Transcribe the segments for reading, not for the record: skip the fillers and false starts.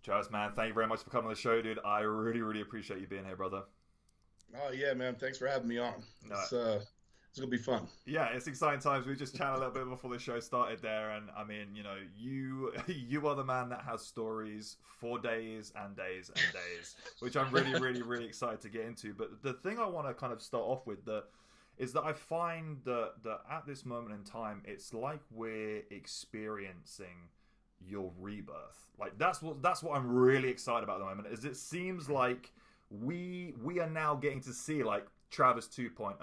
Travis, man, thank you very much for coming on the show, dude. I really, really appreciate you being here, brother. Oh yeah, man. Thanks for having me on. No, It's gonna be fun. yeah, it's exciting times. We just chatted a little bit before the show started there, and I mean, you you are the man that has stories for days and days and days, which I'm really, really, really excited to get into. But the thing I want to kind of start off with is that I find that at this moment in time, it's like we're experiencing your rebirth. Like that's what I'm really excited about at the moment. Is it seems like we are now getting to see like Travis 2.0.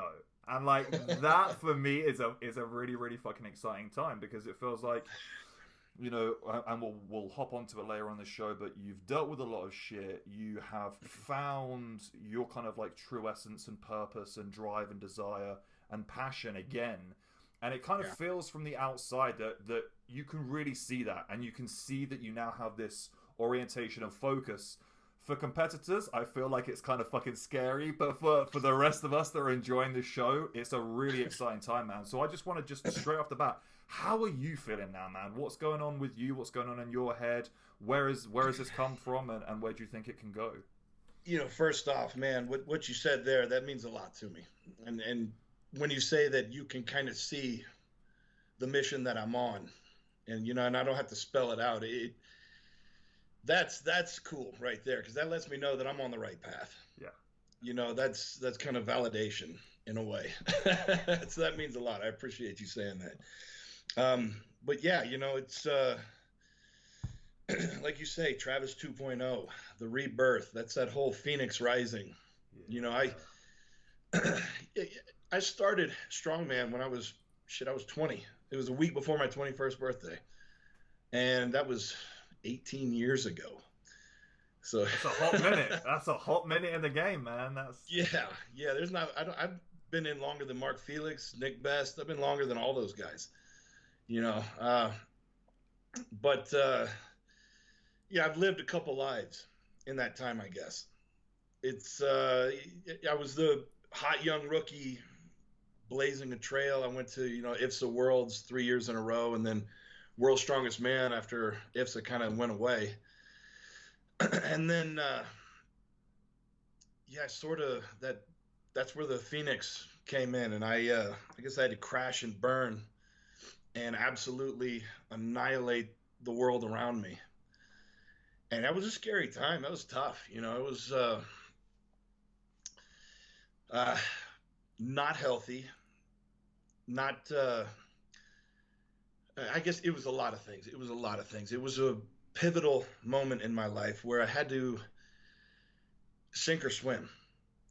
And like that for me is a really really fucking exciting time because it feels like and we'll hop onto it later on the show, but you've dealt with a lot of shit. You have found your kind of like true essence and purpose and drive and desire and passion again. And it kind of Yeah. feels from the outside that you can really see that, and you can see that you now have this orientation and focus. For competitors, I feel like it's kind of fucking scary, but for the rest of us that are enjoying this show, it's a really exciting time, man. So I just want to just straight off the bat, how are you feeling now, man? What's going on with you? What's going on in your head? Where has this come from, and where do you think it can go? First off, man, what you said there, that means a lot to me. And when you say that you can kind of see the mission that I'm on, and I don't have to spell it out, that's cool right there because that lets me know that I'm on the right path. Yeah. That's kind of validation in a way. So that means a lot. I appreciate you saying that. But yeah, it's like you say, Travis 2.0, the rebirth. That's that whole Phoenix rising. You know, I Yeah. I started strongman when I was 20. It was a week before my 21st birthday, and that was 18 years ago. So That's a hot minute. That's a hot minute in the game, man. That's yeah. There's not. I've been in longer than Mark Felix, Nick Best. I've been longer than all those guys. You know, but yeah, I've lived a couple lives in that time. I guess I was the hot young rookie blazing a trail. I went to IFSA Worlds 3 years in a row, and then World's Strongest Man after IFSA kind of went away. And then yeah, sort of that's where the Phoenix came in, and I guess I had to crash and burn and absolutely annihilate the world around me. And that was a scary time. That was tough. It was uh, not healthy. Not. I guess it was a lot of things. It was a lot of things. It was a pivotal moment in my life where I had to sink or swim.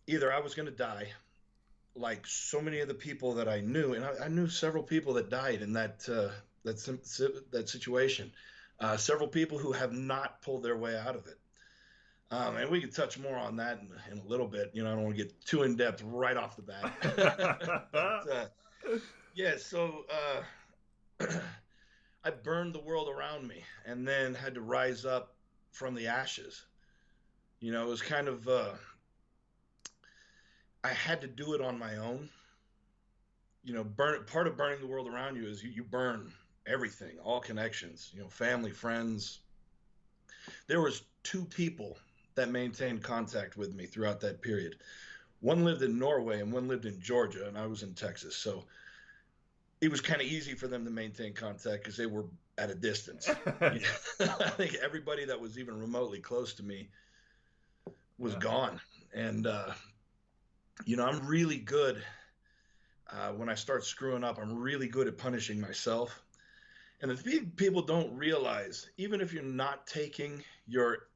Either I was going to die, like so many of the people that I knew, and I knew several people that died in that situation. Several people who have not pulled their way out of it. And we could touch more on that in a little bit. I don't want to get too in depth right off the bat. But yeah, so I burned the world around me and then had to rise up from the ashes. It was kind of I had to do it on my own. Part of burning the world around you is you burn everything, all connections, family, friends. There was two people that maintained contact with me throughout that period. One lived in Norway and one lived in Georgia, and I was in Texas. So it was kind of easy for them to maintain contact because they were at a distance. I think everybody that was even remotely close to me was Yeah. gone. And, I'm really good when I start screwing up. I'm really good at punishing myself. And the thing people don't realize, even if you're not taking your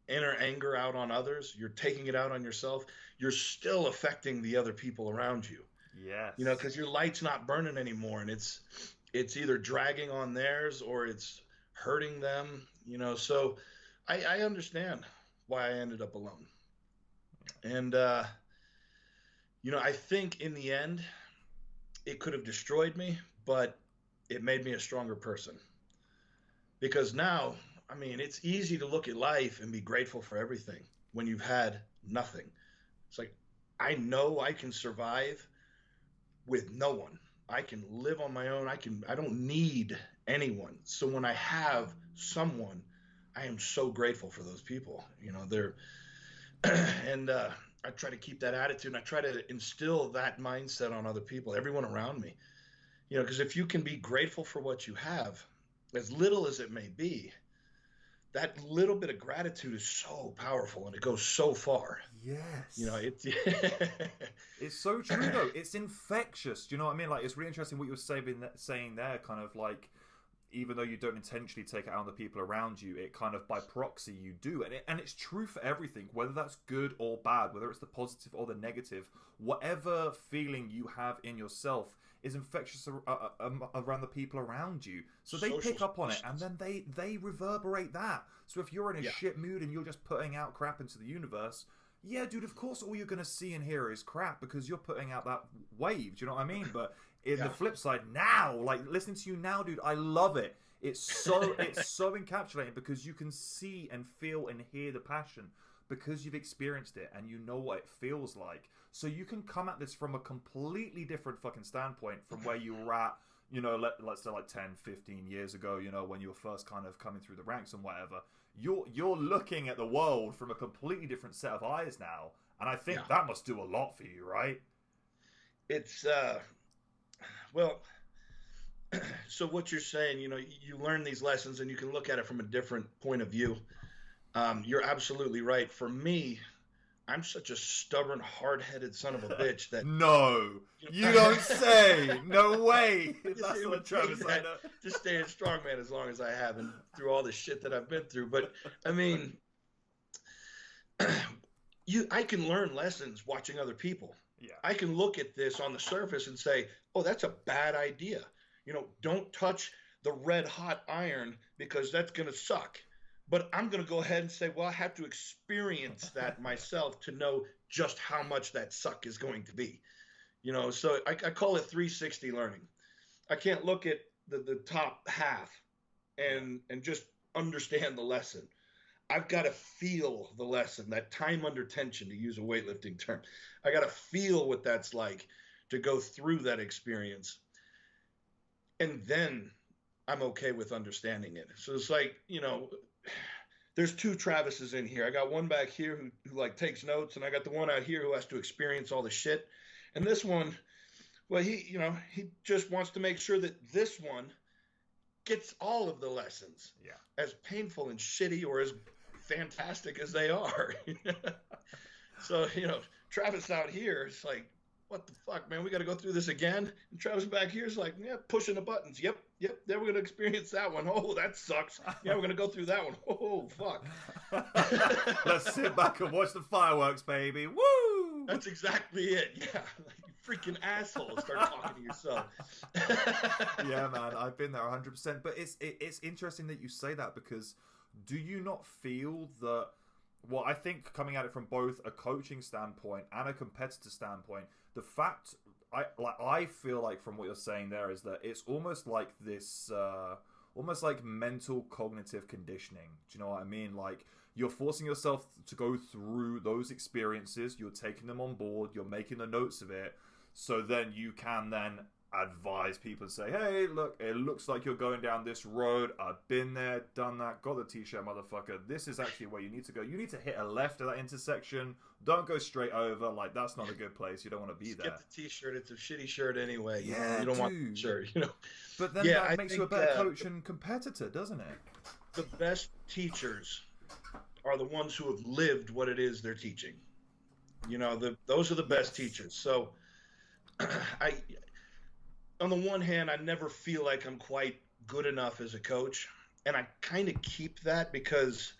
inner anger out on others, you're taking it out on yourself, you're still affecting the other people around you. Yes. Because your light's not burning anymore, and it's either dragging on theirs or it's hurting them. So I understand why I ended up alone. And I think in the end it could have destroyed me, but it made me a stronger person. Because now, I mean, it's easy to look at life and be grateful for everything when you've had nothing. It's like, I know I can survive with no one. I can live on my own. I don't need anyone. So when I have someone, I am so grateful for those people. You know, they're and I try to keep that attitude, and I try to instill that mindset on other people, everyone around me. You know, because if you can be grateful for what you have, as little as it may be, that little bit of gratitude is so powerful and it goes so far. You know, Yes. it's It's so true though. It's infectious. Do you know what I mean? Like it's really interesting what you were saying there. Kind of like even though you don't intentionally take it out on the people around you, it kind of by proxy you do, and it's true for everything, whether that's good or bad, whether it's the positive or the negative. Whatever feeling you have in yourself is infectious around the people around you, so they social pick up on it, and species. then they reverberate that. So if you're in a Yeah, shit mood and you're just putting out crap into the universe, yeah, dude, of course all you're going to see and hear is crap because you're putting out that wave. Do you know what I mean? But in the yeah, flip side, now, like listening to you now, dude, I love it. It's so encapsulating because you can see and feel and hear the passion because you've experienced it and you know what it feels like. So you can come at this from a completely different fucking standpoint from where you were at, you know, let's say like 10, 15 years ago, you know, when you were first kind of coming through the ranks and whatever. You're looking at the world from a completely different set of eyes now, and I think yeah. that must do a lot for you, right? It's well, so what you're saying, you know, you learn these lessons and you can look at it from a different point of view. You're absolutely right. For me, I'm such a stubborn, hard-headed son of a bitch that No, you you know, don't say. No way. just, That's it not would take Travis I that know. to stay in strongman as long as I have and through all the shit that I've been through. But I mean, I can learn lessons watching other people. Yeah. I can look at this on the surface and say, "Oh, that's a bad idea." You know, don't touch the red hot iron because that's going to suck. But I'm going to go ahead and say, "Well, I have to experience that myself to know just how much that suck is going to be." You know, so I call it 360 learning. I can't look at the top half Yeah. and just understand the lesson. I've got to feel the lesson, that time under tension, to use a weightlifting term. I got to feel what that's like to go through that experience. And then I'm okay with understanding it. So it's like, you know, there's two Travises in here. I got one back here who like takes notes, and I got the one out here who has to experience all the shit. And this one, well, he just wants to make sure that this one gets all of the lessons, Yeah. as painful and shitty or as fantastic as they are. So, you know, Travis out here is like, what the fuck, man? We got to go through this again. And Travis back here is like, yeah, pushing the buttons. Yep. Then we're going to experience that one. Oh, that sucks. Yeah, we're going to go through that one. Oh, fuck. Let's sit back and watch the fireworks, baby. Woo! That's exactly it. Yeah. Like, you freaking asshole. Start talking to yourself. Yeah, man, I've been there 100%. But it's interesting that you say that because do you not feel that? Well, I think coming at it from both a coaching standpoint and a competitor standpoint, the fact I feel like from what you're saying there is that it's almost like this, almost like mental cognitive conditioning. Do you know what I mean? Like you're forcing yourself to go through those experiences. You're taking them on board. You're making the notes of it, so then you can then advise people and say, hey, look, it looks like you're going down this road. I've been there, done that, got the t-shirt, motherfucker. This is actually where you need to go. You need to hit a left at that intersection. Don't go straight over. Like, that's not a good place. You don't want to be there. Skip the t-shirt. It's a shitty shirt anyway. Yeah, you don't want dude. the shirt, you know. But then Yeah, that I makes you a think better coach and competitor, doesn't it? the best teachers are the ones who have lived what it is they're teaching. You know, those are the best Yes. teachers. So I on the one hand, I never feel like I'm quite good enough as a coach. And I kind of keep that because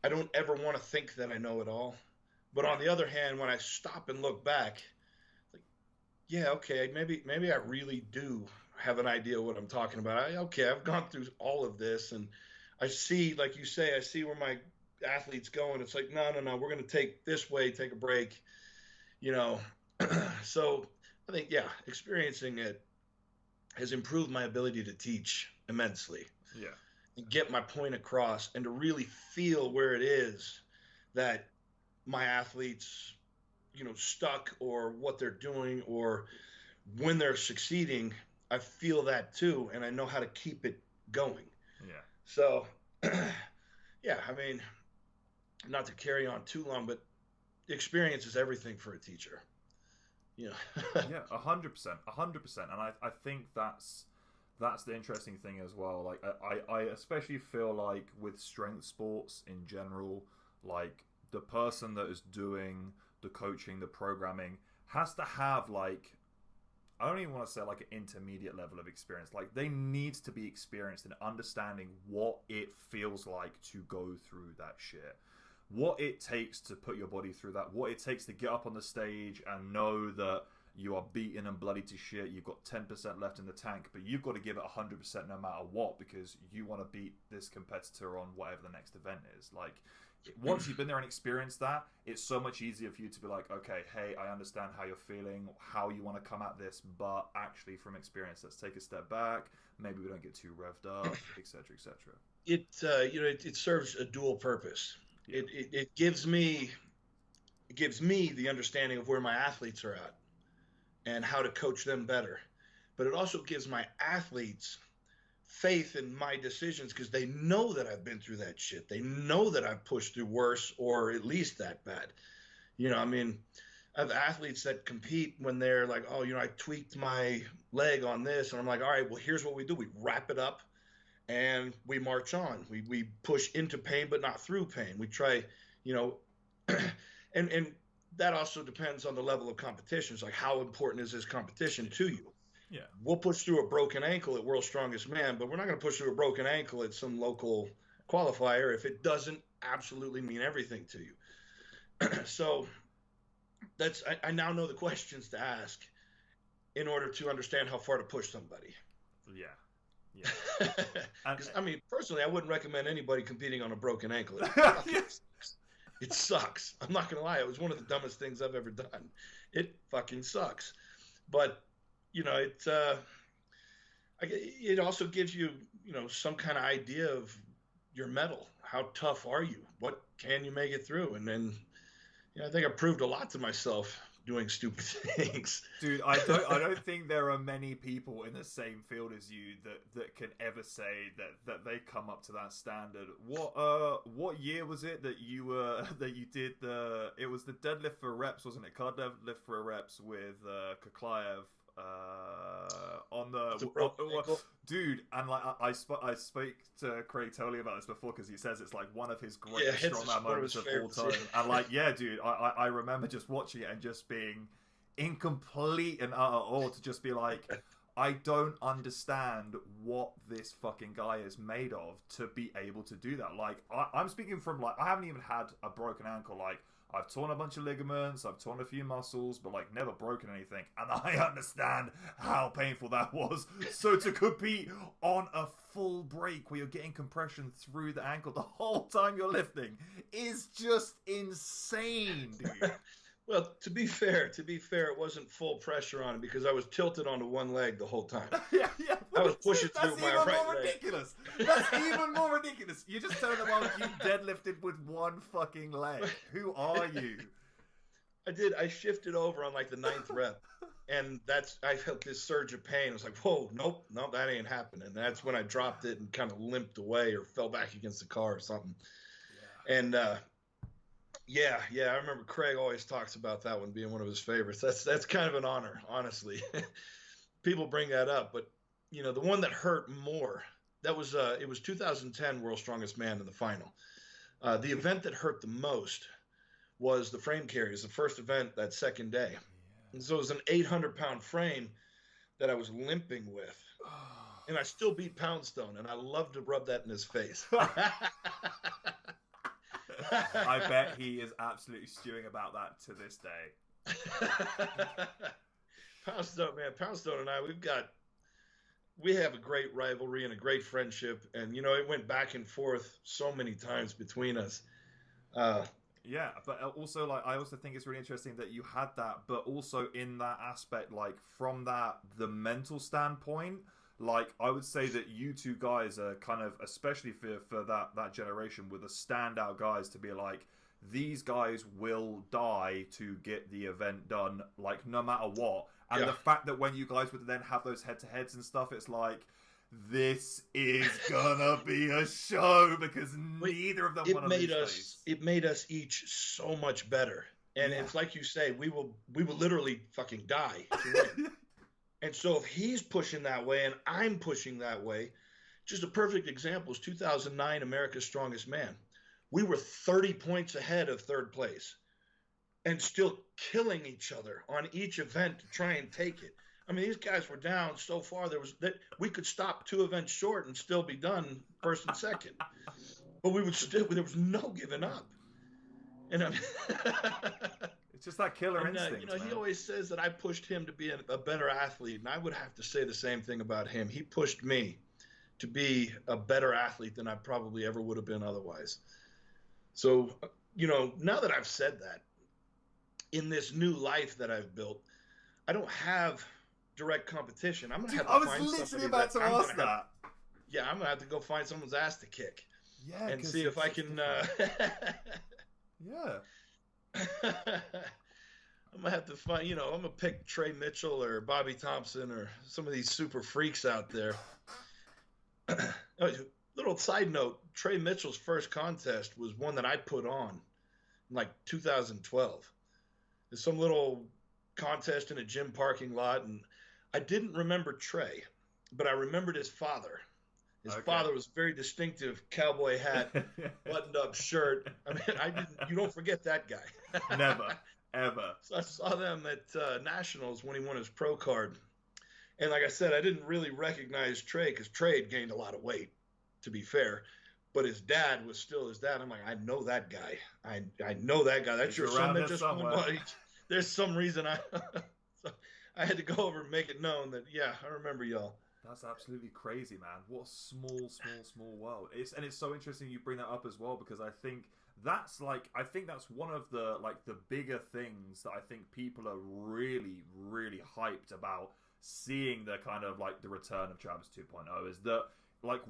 I don't ever want to think that I know it all. But Yeah. on the other hand, when I stop and look back, like, yeah, okay, maybe I really do have an idea what I'm talking about. Okay, I've gone through all of this, and I see, like you say, I see where my athlete's going. It's like, no, we're going to take this way, take a break, you know. So I think, yeah, experiencing it has improved my ability to teach immensely Yeah. and get my point across and to really feel where it is that my athletes, you know, stuck or what they're doing or when they're succeeding. I feel that too, and I know how to keep it going. Yeah. So, Yeah, I mean, not to carry on too long, but experience is everything for a teacher. You know. Yeah, 100%, 100%, and I think that's the interesting thing as well. Like I especially feel like with strength sports in general, like the person that is doing the coaching, the programming, has to have like, I don't even want to say like an intermediate level of experience. Like they need to be experienced in understanding what it feels like to go through that shit. What it takes to put your body through that. What it takes to get up on the stage and know that you are beaten and bloody to shit. You've got 10% left in the tank, but you've got to give it 100% no matter what, because you want to beat this competitor on whatever the next event is. Like, once you've been there and experienced that, it's so much easier for you to be like, okay, hey, I understand how you're feeling, how you want to come at this, but actually from experience, let's take a step back. Maybe we don't get too revved up, etc., etc. It serves a dual purpose. Yeah. It gives me the understanding of where my athletes are at and how to coach them better. But it also gives my athletes faith in my decisions because they know that I've been through that shit. They know that I've pushed through worse or at least that bad. You know, I mean, I have athletes that compete when they're like, oh, I tweaked my leg on this. And I'm like, all right, well, here's what we do. We wrap it up and we march on. We push into pain, but not through pain. We try, and that also depends on the level of competition. It's like, how important is this competition to you? Yeah. We'll push through a broken ankle at World's Strongest Man, but we're not going to push through a broken ankle at some local qualifier if it doesn't absolutely mean everything to you. So I now know the questions to ask in order to understand how far to push somebody. Yeah. Yeah. Because, I mean, personally, I wouldn't recommend anybody competing on a broken ankle. It sucks. I'm not going to lie. It was one of the dumbest things I've ever done. It fucking sucks. But it also gives you, some kind of idea of your mettle. How tough are you? What can you make it through? And then, I think I proved a lot to myself doing stupid things. Dude, I don't think there are many people in the same field as you that can ever say that they come up to that standard. What year was it that you did it was the deadlift for reps, wasn't it? Card deadlift for reps with Koklaev. On the dude, and like I spoke to Craig Tolley about this before because he says it's like one of his greatest strongman moments of all time. And like, yeah, dude, I remember just watching it and just being in complete and utter awe to just be like, I don't understand what this fucking guy is made of to be able to do that. Like, I'm speaking from like, I haven't even had a broken ankle. Like, I've torn a bunch of ligaments, I've torn a few muscles, but like never broken anything. And I understand how painful that was. So to compete on a full break where you're getting compression through the ankle the whole time you're lifting is just insane, dude. Well, to be fair, it wasn't full pressure on it because I was tilted onto one leg the whole time. yeah. I was pushing through my right leg. That's even more ridiculous. That's even more ridiculous. You just told them you deadlifted with one fucking leg. Who are you? I did. I shifted over on like the 9th rep, and I felt this surge of pain. I was like, whoa, nope, that ain't happening. And that's when I dropped it and kind of limped away or fell back against the car or something. Yeah. And yeah, I remember Craig always talks about that one being one of his favorites. That's kind of an honor, honestly. People bring that up, but the one that hurt more, that was it was 2010 World's Strongest Man in the final. The event that hurt the most was the frame carries, the first event that second day. Yeah. And so it was an 800-pound frame that I was limping with. And I still beat Poundstone, and I love to rub that in his face. I bet he is absolutely stewing about that to this day. Poundstone and I, we have a great rivalry and a great friendship, and it went back and forth so many times between us. Yeah, but also like I also think it's really interesting that you had that, but also in that aspect, like from the mental standpoint. Like, I would say that you two guys are kind of, especially for that generation, were the standout guys to be like, these guys will die to get the event done, like, no matter what. And the fact that when you guys would then have those head-to-heads and stuff, it's like, this is gonna be a show because neither of them want to lose face. It made us each so much better. And it's like you say, we will literally fucking die to win. And so if he's pushing that way and I'm pushing that way, just a perfect example is 2009 America's Strongest Man. We were 30 points ahead of third place and still killing each other on each event to try and take it. I mean, these guys were down so far that we could stop 2 events short and still be done first and second. But there was no giving up. And I mean, it's just that killer instinct. He always says that I pushed him to be a better athlete, and I would have to say the same thing about him. He pushed me to be a better athlete than I probably ever would have been otherwise. So, now that I've said that, in this new life that I've built, I don't have direct competition. I'm gonna have to find somebody. I was literally about to ask that. I'm gonna have to go find someone's ass to kick. Yeah, and see if I can. Yeah. I'm gonna have to find. I'm gonna pick Trey Mitchell or Bobby Thompson or some of these super freaks out there. Little side note: Trey Mitchell's first contest was one that I put on in like 2012. There's some little contest in a gym parking lot, and I didn't remember Trey, but I remembered his father. His father was very distinctive cowboy hat, buttoned up shirt. I mean, you don't forget that guy. Never, ever. So I saw them at Nationals when he won his pro card. And like I said, I didn't really recognize Trey because Trey had gained a lot of weight, to be fair. But his dad was still his dad. I'm like, I know that guy. I know that guy. That's your son that just won. There's some reason so I had to go over and make it known that, I remember y'all. That's absolutely crazy, man. What a small world. It's so interesting you bring that up as well, because I think that's one of the the bigger things that I think people are really, really hyped about seeing the kind of the return of Travis 2.0 is that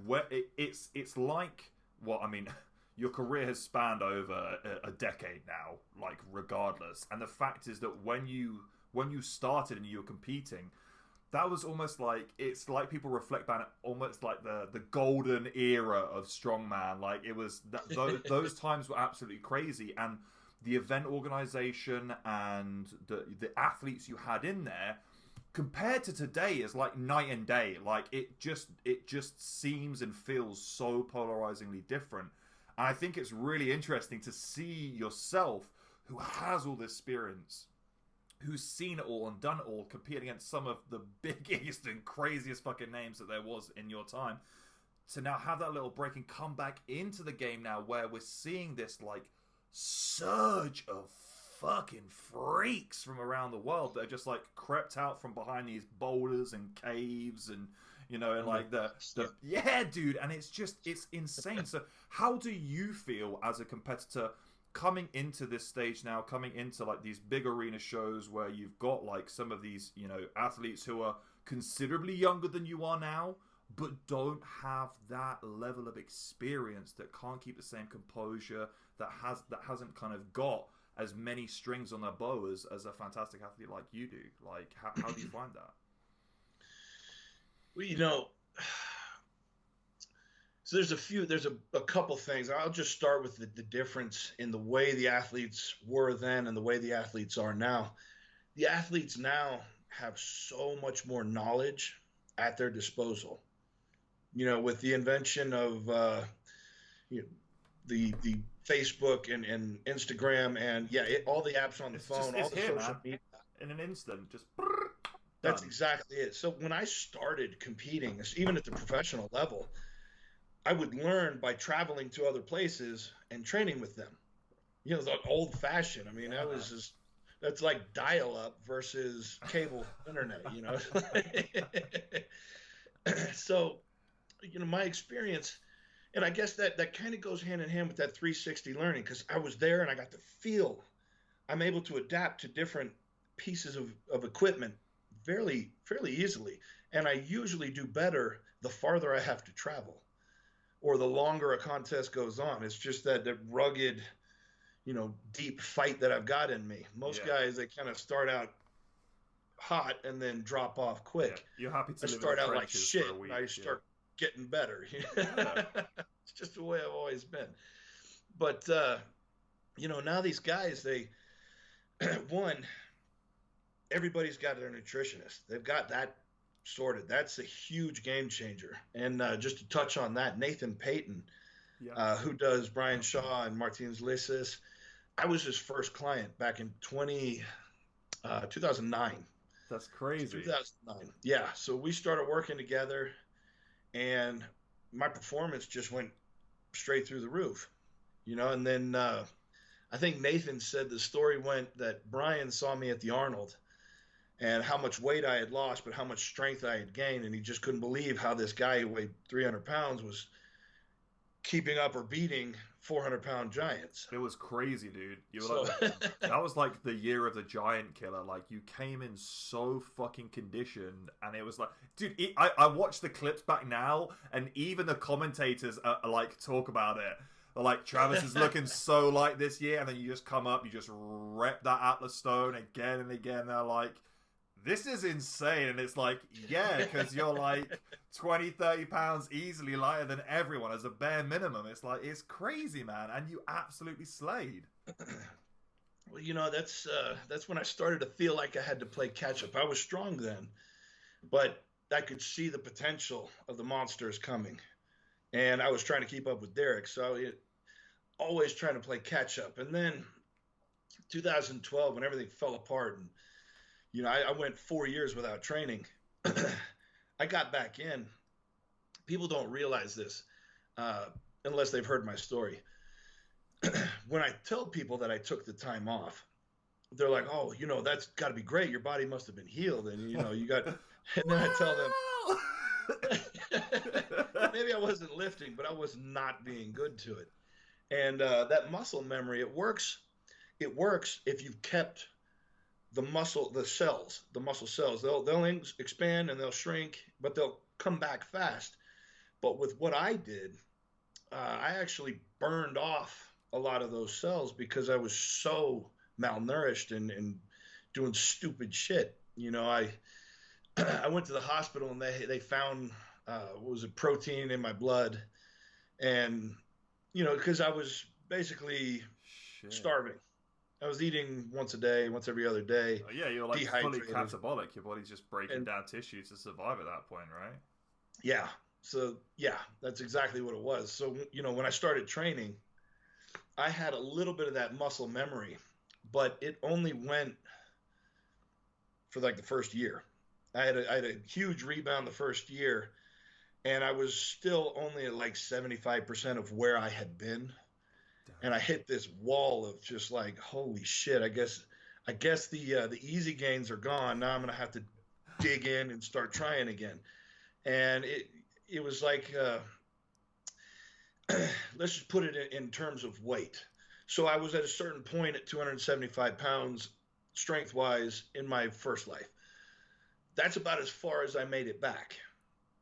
where it's like, well, I mean, your career has spanned over a decade now, regardless. And the fact is that when you started and you were competing, that was almost it's like people reflect back almost like the golden era of strongman. It was those times were absolutely crazy, and the event organization and the athletes you had in there compared to today is like night and day. It just seems and feels so polarizingly different. And I think it's really interesting to see yourself, who has all this experience, who's seen it all and done it all, compete against some of the biggest and craziest fucking names that there was in your time, to now have that little break and come back into the game now, where we're seeing this surge of fucking freaks from around the world that are just crept out from behind these boulders and caves and yeah, dude, and it's insane. So how do you feel as a competitor coming into this stage now, coming into these big arena shows where you've got some of these athletes who are considerably younger than you are now, but don't have that level of experience, that can't keep the same composure, that hasn't kind of got as many strings on their bow as a fantastic athlete like you do? How do you find that? Well, so there's a couple things. I'll just start with the difference in the way the athletes were then and the way the athletes are now. The athletes now have so much more knowledge at their disposal. With the invention of the Facebook and Instagram and all the apps on the phone, all the social media. In an instant, just that's exactly it. So when I started competing, even at the professional level, I would learn by traveling to other places and training with them. The old fashioned. I mean, that's like dial up versus cable internet, So, my experience, and I guess that kind of goes hand in hand with that 360 learning, because I was there and I got to feel I'm able to adapt to different pieces of equipment fairly easily. And I usually do better the farther I have to travel, or the longer a contest goes on. It's just that rugged, deep fight that I've got in me. Most guys, they kind of start out hot and then drop off quick. Yeah. You're happy to start out like shit. And I start getting better. Yeah. It's just the way I've always been. But now these guys, they one, everybody's got their nutritionist. They've got that sorted. That's a huge game changer. And just to touch on that, Nathan Payton, Yeah. who does Brian Shaw and Martinez Lisis, I was his first client back in 2009. That's crazy. 2009. Yeah. So we started working together, and my performance just went straight through the roof, And then I think Nathan said the story went that Brian saw me at the Arnold and how much weight I had lost, but how much strength I had gained. And he just couldn't believe how this guy who weighed 300 pounds was keeping up or beating 400-pound giants. It was crazy, dude. You were that was like the year of the giant killer. Like, you came in so fucking conditioned, and it was like, dude, I watched the clips back now, and even the commentators like talk about it. They're like, Travis is looking so light this year, and then you just come up, you just rep that Atlas Stone again and again. They're like, this is insane. And it's like, yeah, because you're like 20, 30 pounds easily lighter than everyone as a bare minimum. It's like, it's crazy, man. And you absolutely slayed. Well, that's when I started to feel like I had to play catch up. I was strong then, but I could see the potential of the monsters coming. And I was trying to keep up with Derek. So always trying to play catch up. And then 2012, when everything fell apart, and I went 4 years without training. I got back in. People don't realize this unless they've heard my story. When I tell people that I took the time off, they're like, oh, that's got to be great. Your body must have been healed. And, you got, and then I tell them, maybe I wasn't lifting, but I was not being good to it. And that muscle memory, it works if you've kept the muscle cells. They'll expand and they'll shrink, but they'll come back fast. But with what I did, I actually burned off a lot of those cells because I was so malnourished and doing stupid shit. I went to the hospital and they found protein in my blood, and because I was basically starving. I was eating once a day, once every other day. Oh, yeah, you're like fully catabolic. Your body's just breaking down tissue to survive at that point, right? Yeah. So, yeah, that's exactly what it was. So, when I started training, I had a little bit of that muscle memory, but it only went for like the first year. I had a huge rebound the first year, and I was still only at like 75% of where I had been. And I hit this wall of just like, holy shit, I guess the easy gains are gone. Now I'm going to have to dig in and start trying again. And it was like, let's just put it in terms of weight. So I was at a certain point at 275 pounds strength-wise in my first life. That's about as far as I made it back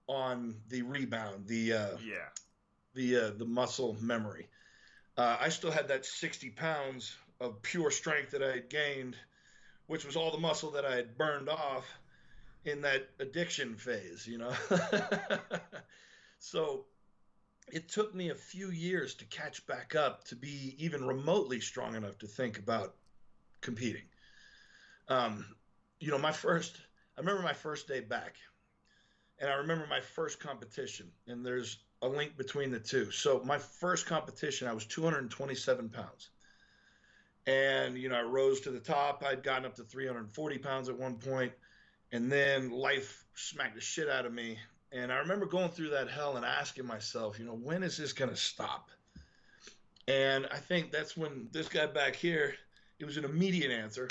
on the rebound, the muscle memory. I still had that 60 pounds of pure strength that I had gained, which was all the muscle that I had burned off in that addiction phase, So it took me a few years to catch back up to be even remotely strong enough to think about competing. I remember my first day back, and I remember my first competition, and there's a link between the two. So my first competition, I was 227 pounds. And, I rose to the top. I'd gotten up to 340 pounds at one point. And then life smacked the shit out of me. And I remember going through that hell and asking myself, when is this going to stop? And I think that's when this guy back here, it was an immediate answer.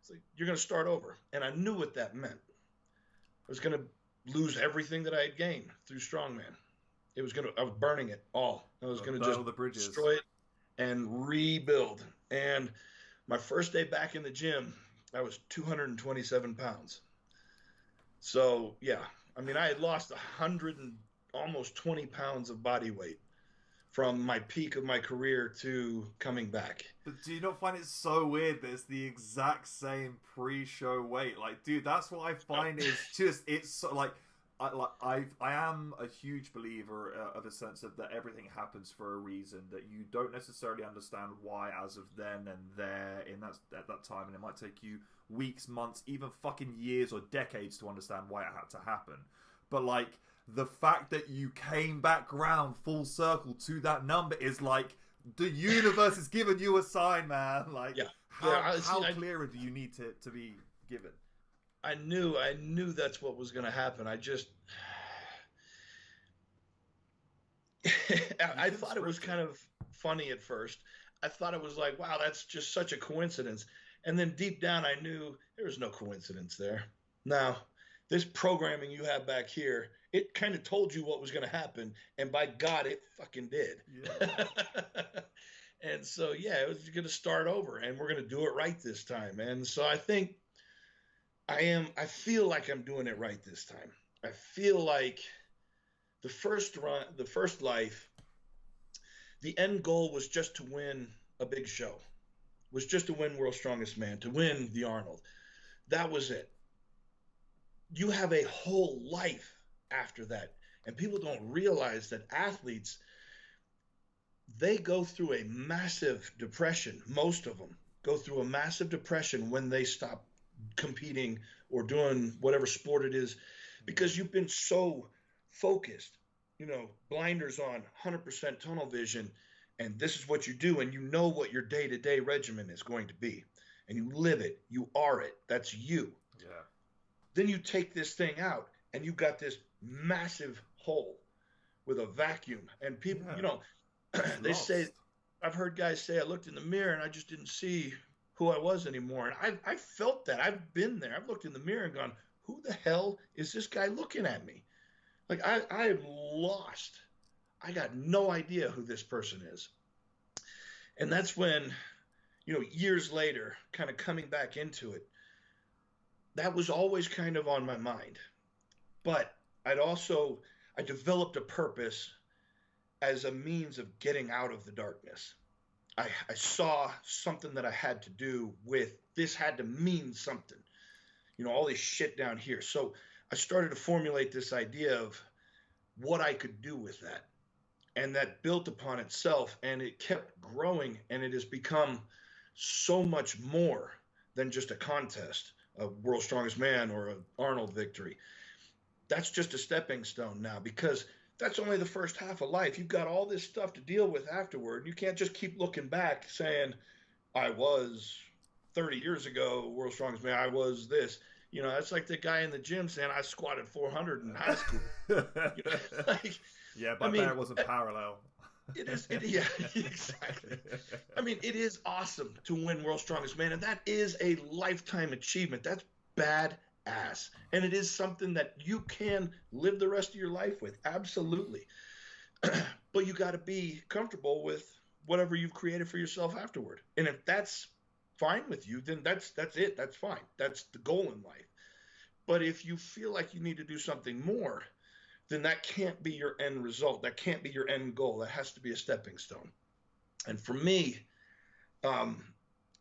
It's like, you're going to start over. And I knew what that meant. I was going to lose everything that I had gained through Strongman. I was burning it all. I was going to just destroy it and rebuild. And my first day back in the gym, I was 227 pounds. So, yeah, I had lost 100 and almost 20 pounds of body weight from my peak of my career to coming back. But do you not find it so weird that it's the exact same pre-show weight? Like, dude, that's what I find is just, it's so, like, I am a huge believer of a sense of that everything happens for a reason, that you don't necessarily understand why as of then and there in that at that time, and it might take you weeks, months, even fucking years or decades to understand why it had to happen. But like the fact that you came back round full circle to that number is like the universe is giving you a sign, man. Like Yeah. how clearer do you need to be given? I knew that's what was going to happen. I just, I thought it was kind of funny at first. I thought it was like, wow, that's just such a coincidence. And then deep down, I knew there was no coincidence there. Now, this programming you have back here, it kind of told you what was going to happen. And by God, it fucking did. Yeah. And so, yeah, it was going to start over and we're going to do it right this time. And so I think I feel like I'm doing it right this time. I feel like the first life, the end goal was just to win a big show, was just to win World's Strongest Man, to win the Arnold. That was it. You have a whole life after that. And people don't realize that athletes, they go through a massive depression. Most of them go through a massive depression when they stop competing or doing whatever sport it is, because you've been so focused, blinders on, 100% tunnel vision, and this is what you do, and you know what your day-to-day regimen is going to be, and you live it, you are it, that's you. Yeah. Then you take this thing out and you've got this massive hole with a vacuum, and people, they say, I've heard guys say, I looked in the mirror and I just didn't see who I was anymore. And I felt that. I've been there. I've looked in the mirror and gone, who the hell is this guy looking at me? Like I am lost. I got no idea who this person is. And that's when, years later, kind of coming back into it, that was always kind of on my mind. But I developed a purpose as a means of getting out of the darkness. I saw something that I had to do with this, had to mean something, all this shit down here. So I started to formulate this idea of what I could do with that. And that built upon itself, and it kept growing, and it has become so much more than just a contest, a World's Strongest Man or an Arnold victory. That's just a stepping stone now, because that's only the first half of life. You've got all this stuff to deal with afterward. You can't just keep looking back saying, I was 30 years ago, World's Strongest Man, I was this. That's like the guy in the gym saying, I squatted 400 in high school. Yeah, but there wasn't parallel. It is, yeah, exactly. I mean, it is awesome to win World's Strongest Man, and that is a lifetime achievement. That's badass. And it is something that you can live the rest of your life with, absolutely. But you got to be comfortable with whatever you've created for yourself afterward. And if that's fine with you, then that's it. That's fine. That's the goal in life. But if you feel like you need to do something more, then that can't be your end result. That can't be your end goal. That has to be a stepping stone. And for me,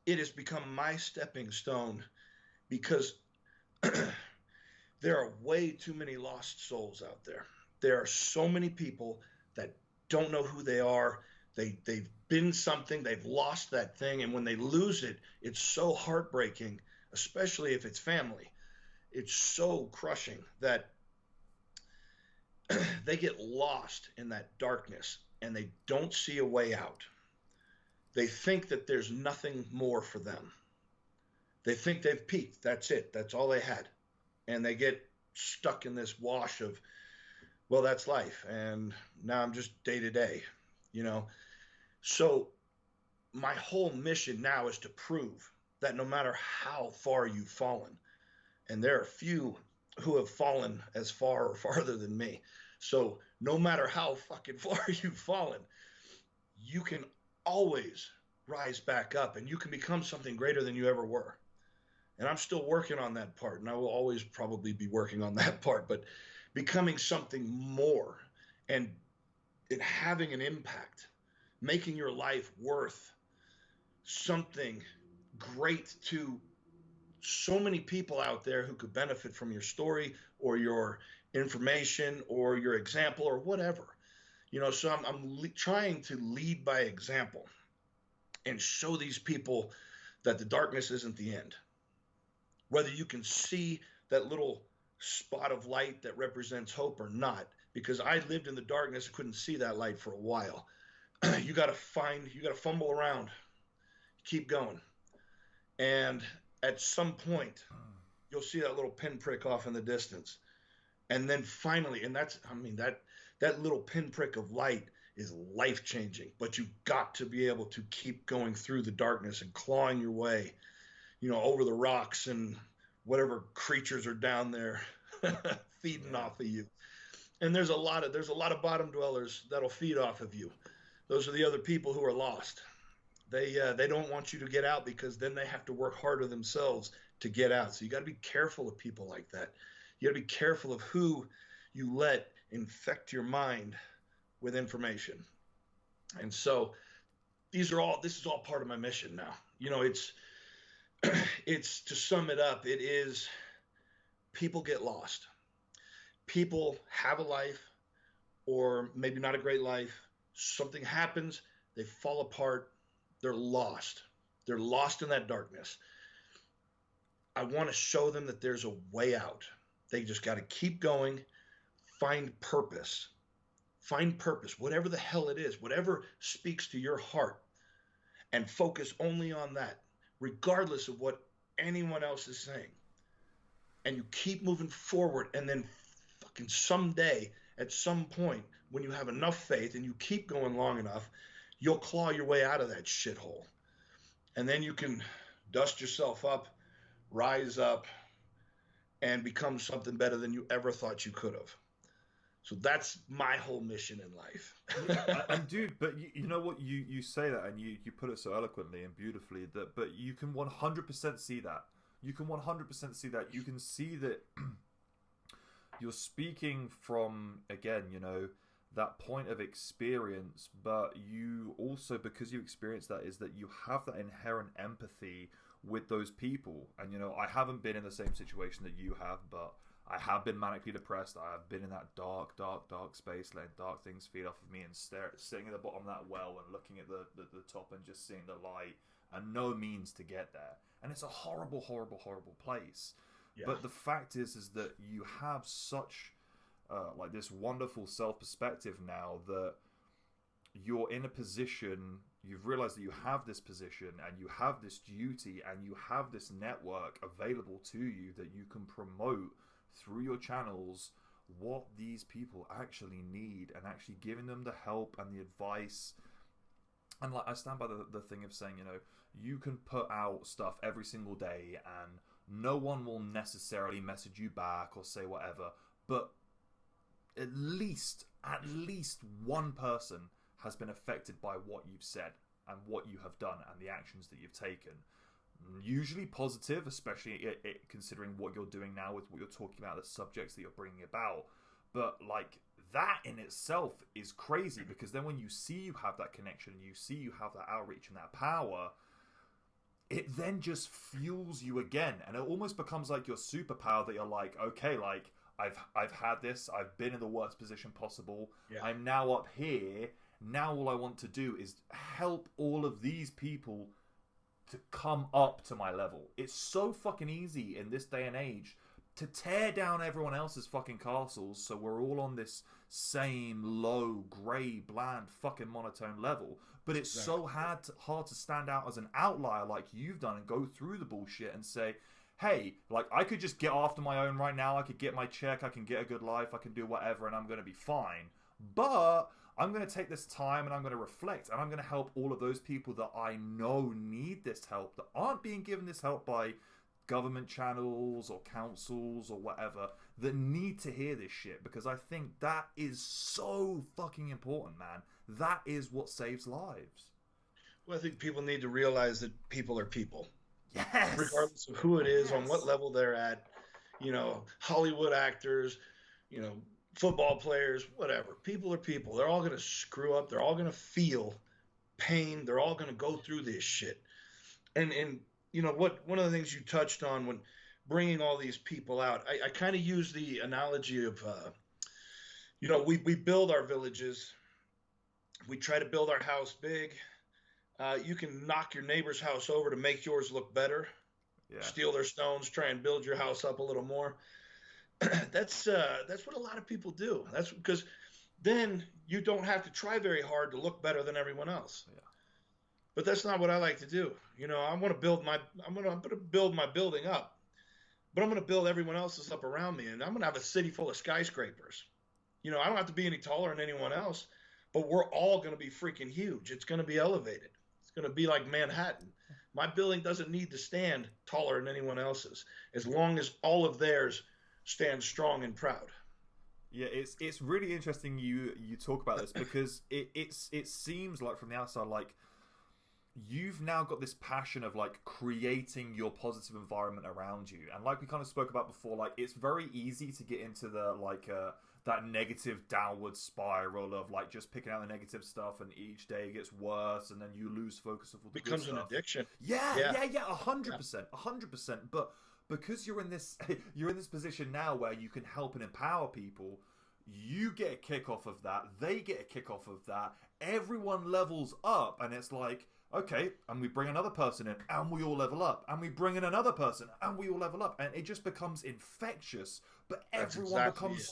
it has become my stepping stone because there are way too many lost souls out there. There are so many people that don't know who they are. They've been something, they've lost that thing, and when they lose it, it's so heartbreaking, especially if it's family. It's so crushing that they get lost in that darkness and they don't see a way out. They think that there's nothing more for them. They think they've peaked. That's it. That's all they had. And they get stuck in this wash of, well, that's life. And now I'm just day to day, So my whole mission now is to prove that no matter how far you've fallen, and there are few who have fallen as far or farther than me. So no matter how fucking far you've fallen, you can always rise back up and you can become something greater than you ever were. And I'm still working on that part, and I will always probably be working on that part, but becoming something more and having an impact, making your life worth something great to so many people out there who could benefit from your story or your information or your example or whatever. So I'm trying to lead by example and show these people that the darkness isn't the end. Whether you can see that little spot of light that represents hope or not, because I lived in the darkness, couldn't see that light for a while. You got to fumble around, keep going. And at some point, you'll see that little pinprick off in the distance. And then finally, and that little pinprick of light is life-changing, but you've got to be able to keep going through the darkness and clawing your way, over the rocks and whatever creatures are down there feeding off of you. And there's a lot of bottom dwellers that'll feed off of you. Those are the other people who are lost. They don't want you to get out, because then they have to work harder themselves to get out. So you got to be careful of people like that. You got to be careful of who you let infect your mind with information. And so this is all part of my mission now. It's to sum it up, it is people get lost. People have a life, or maybe not a great life. Something happens, they fall apart, they're lost. They're lost in that darkness. I want to show them that there's a way out. They just got to keep going, find purpose, whatever the hell it is, whatever speaks to your heart, and focus only on that, regardless of what anyone else is saying. And you keep moving forward, and then fucking someday, at some point, when you have enough faith and you keep going long enough, you'll claw your way out of that shithole. And then you can dust yourself up, rise up, and become something better than you ever thought you could have. So that's my whole mission in life. And dude, but you know what, you say that, and you put it so eloquently and beautifully, but you can 100% see that. You can 100% see that. You can see that you're speaking from, again, that point of experience, but you also, because you experience that, is that you have that inherent empathy with those people. And I haven't been in the same situation that you have, but I have been manically depressed. I have been in that dark space, letting dark things feed off of me, and sitting at the bottom of that well and looking at the top and just seeing the light and no means to get there. And it's a horrible place. Yeah. But the fact is that you have such this wonderful self-perspective now, that you're in a position, you've realized that you have this position and you have this duty and you have this network available to you that you can promote through your channels what these people actually need, and actually giving them the help and the advice. And I stand by the thing of saying, you can put out stuff every single day and no one will necessarily message you back or say whatever, but at least one person has been affected by what you've said and what you have done and the actions that you've taken. Usually positive, especially considering what you're doing now with what you're talking about, the subjects that you're bringing about. But that in itself is crazy, because then when you see you have that connection, you see you have that outreach and that power, it then just fuels you again, and it almost becomes like your superpower, that you're like, okay, I've had this, I've been in the worst position possible, yeah. I'm now up here, now all I want to do is help all of these people to come up to my level. It's so fucking easy in this day and age to tear down everyone else's fucking castles, so we're all on this same low, grey, bland, fucking monotone level. But it's so hard to stand out as an outlier like you've done and go through the bullshit and say, hey, I could just get after my own right now, I could get my check, I can get a good life, I can do whatever, and I'm going to be fine. But I'm going to take this time and I'm going to reflect, and I'm going to help all of those people that I know need this help, that aren't being given this help by government channels or councils or whatever, that need to hear this shit, because I think that is so fucking important, man. That is what saves lives. Well, I think people need to realize that people are people. Yes. Regardless of who it is, on what level they're at, Hollywood actors, football players, whatever. People are people. They're all going to screw up. They're all going to feel pain. They're all going to go through this shit. And one of the things you touched on bringing all these people out. I kind of use the analogy of, we build our villages. We try to build our house big. You can knock your neighbor's house over to make yours look better. Yeah. Steal their stones, try and build your house up a little more. That's what a lot of people do. That's because then you don't have to try very hard to look better than everyone else. Yeah. But that's not what I like to do. I'm going to build my building up, but I'm going to build everyone else's up around me, and I'm going to have a city full of skyscrapers. I don't have to be any taller than anyone else, but we're all going to be freaking huge. It's going to be elevated. It's going to be like Manhattan. My building doesn't need to stand taller than anyone else's, as long as all of theirs stand strong and proud. Yeah, it's really interesting you talk about this, because it seems like from the outside, like you've now got this passion of like creating your positive environment around you, and like we kind of spoke about before, like it's very easy to get into the like that negative downward spiral of like just picking out the negative stuff, and each day it gets worse, and then you lose focus of all the becomes good an stuff. Addiction. Yeah, 100%. But because you're in this position now where you can help and empower people, you get a kick off of that, they get a kick off of that, everyone levels up, and it's like, okay, and we bring another person in, and we all level up, and we bring in another person, and we all level up, and it just becomes infectious. But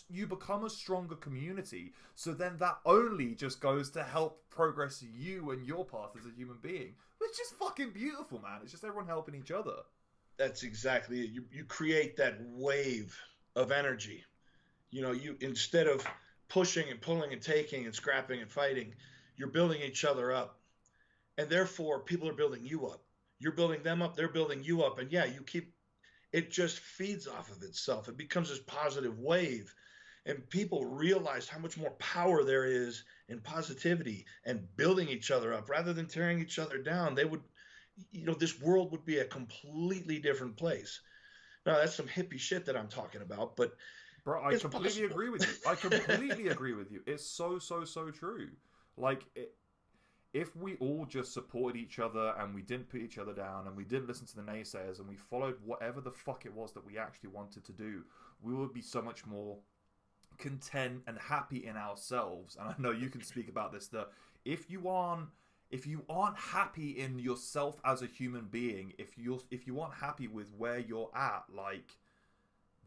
you become a stronger community. So then that only just goes to help progress you and your path as a human being, which is fucking beautiful, man. It's just everyone helping each other. That's exactly it. You create that wave of energy. You instead of pushing and pulling and taking and scrapping and fighting, you're building each other up. And therefore, people are building you up. You're building them up. They're building you up. And yeah, it just feeds off of itself. It becomes this positive wave. And people realize how much more power there is in positivity and building each other up rather than tearing each other down. They would, this world would be a completely different place. Now, that's some hippie shit that I'm talking about, but bro, I completely agree with you. I completely agree with you. It's so true. Like, if we all just supported each other and we didn't put each other down and we didn't listen to the naysayers and we followed whatever the fuck it was that we actually wanted to do, we would be so much more content and happy in ourselves. And I know you can speak about this, that if you aren't happy in yourself as a human being, if you aren't happy with where you're at, like,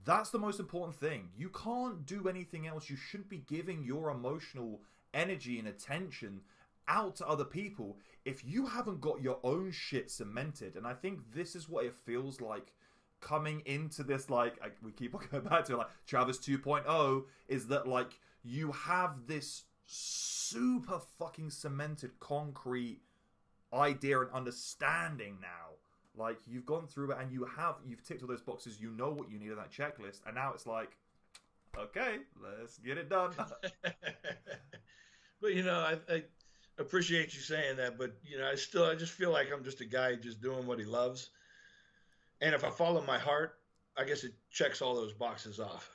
that's the most important thing. You can't do anything else. You shouldn't be giving your emotional energy and attention out to other people if you haven't got your own shit cemented. And I think this is what it feels like coming into this, like, we keep on going back to, like, Travis 2.0, is that, like, you have this super fucking cemented concrete idea and understanding now. Like, you've gone through it and you've ticked all those boxes, you know what you need on that checklist, and now it's like, okay, let's get it done. But I appreciate you saying that, but I just feel like I'm just a guy just doing what he loves. And if I follow my heart, I guess it checks all those boxes off.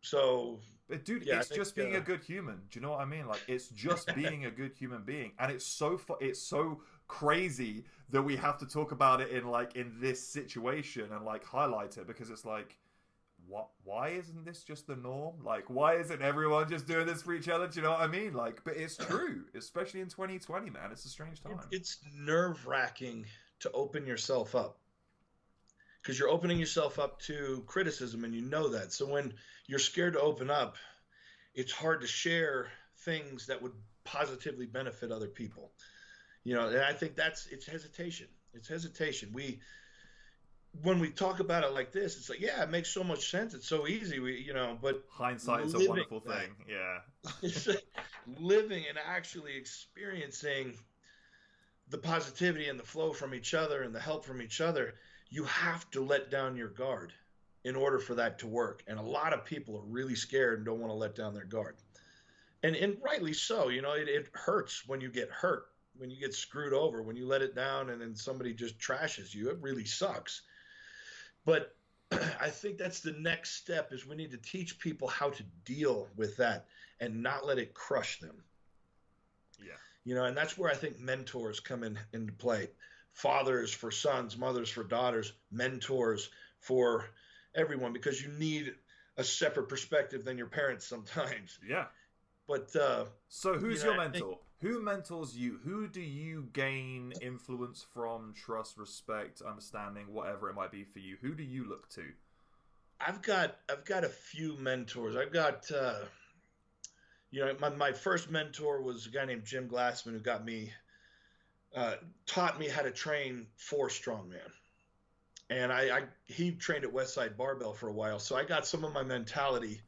So, but dude, yeah, it's just being a good human. Do you know what I mean? Like, it's just being a good human being, and it's so crazy that we have to talk about it in this situation and like highlight it, because it's like, why isn't this just the norm? Like, why isn't everyone just doing this for each other? Do you know what I mean? Like, but it's true, especially in 2020, man. It's a strange time. It's nerve-wracking to open yourself up, because you're opening yourself up to criticism, and you know that. So when you're scared to open up, it's hard to share things that would positively benefit other people. And I think it's hesitation. It's hesitation. When we talk about it like this, it's like, yeah, it makes so much sense. It's so easy. But hindsight is a wonderful thing. Yeah. It's like living and actually experiencing the positivity and the flow from each other and the help from each other. You have to let down your guard in order for that to work. And a lot of people are really scared and don't want to let down their guard. And rightly so. It hurts when you get hurt, when you get screwed over, when you let it down and then somebody just trashes you. It really sucks. But I think that's the next step, is we need to teach people how to deal with that and not let it crush them. Yeah. And that's where I think mentors come into play. Fathers for sons, mothers for daughters, mentors for everyone, because you need a separate perspective than your parents sometimes. Yeah. But so who's your mentor? think, Who mentors you? Who do you gain influence from, trust, respect, understanding, whatever it might be for you? Who do you look to? I've got a few mentors. I've got my first mentor was a guy named Jim Glassman, who got me taught me how to train for strongman. And he trained at Westside Barbell for a while, so I got some of my mentality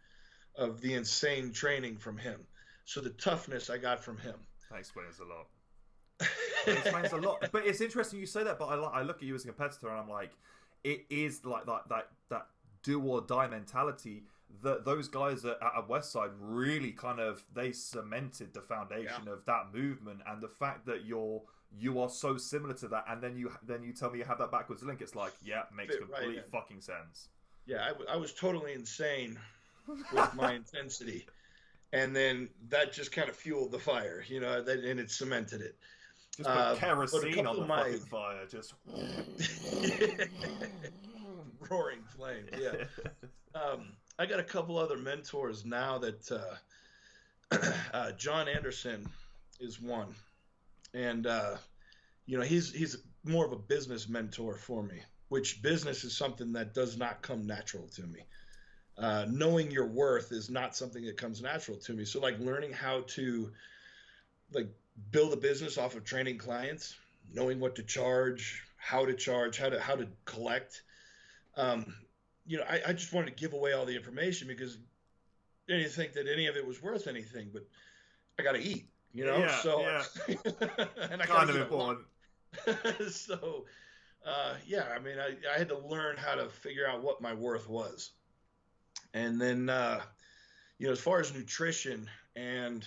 of the insane training from him. So the toughness I got from him. That explains a lot. That explains a lot. But it's interesting you say that. But I look at you as a competitor, and I'm like, it is like that do or die mentality that those guys at Westside really kind of, they cemented the foundation of that movement, and the fact that you are so similar to that, and then you tell me you have that backwards link. It's like, yeah, makes complete fucking sense. Yeah, I was totally insane with my intensity, and then that just kind of fueled the fire, and it cemented it. Just put kerosene on the fucking fire, just roaring flames. Yeah. I got a couple other mentors now that John Anderson is one, and he's more of a business mentor for me, which business is something that does not come natural to me. Knowing your worth is not something that comes natural to me. So like learning how to build a business off of training clients, knowing what to charge, how to collect. I just wanted to give away all the information because I didn't think that any of it was worth anything, but I got to eat, Yeah, so yeah. and I kind of important. So, I had to learn how to figure out what my worth was. And then, as far as nutrition and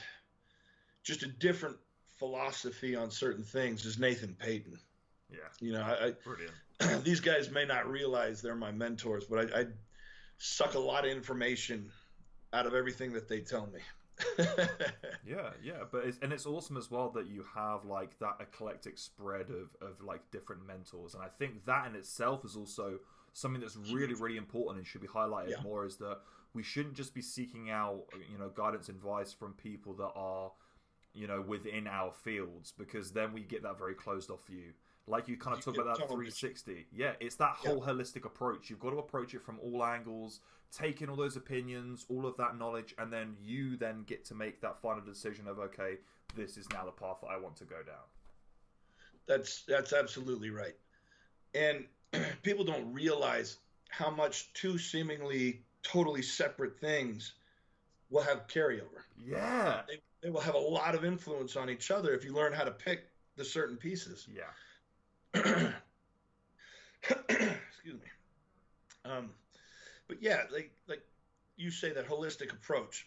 just a different philosophy on certain things is Nathan Payton. Yeah. Brilliant. These guys may not realize they're my mentors, but I suck a lot of information out of everything that they tell me. yeah, but it's awesome as well that you have like that eclectic spread of like different mentors, and I think that in itself is also something that's really, really important and should be highlighted more, is that we shouldn't just be seeking out guidance and advice from people that are within our fields, because then we get that very closed off view. Like you kind of talk about that 360. Yeah, it's that whole holistic approach. You've got to approach it from all angles, take in all those opinions, all of that knowledge, and then you then get to make that final decision of, okay, this is now the path that I want to go down. That's absolutely right. And people don't realize how much two seemingly totally separate things will have carryover. Yeah. They will have a lot of influence on each other if you learn how to pick the certain pieces. Yeah. Excuse me. But yeah, like you say, that holistic approach,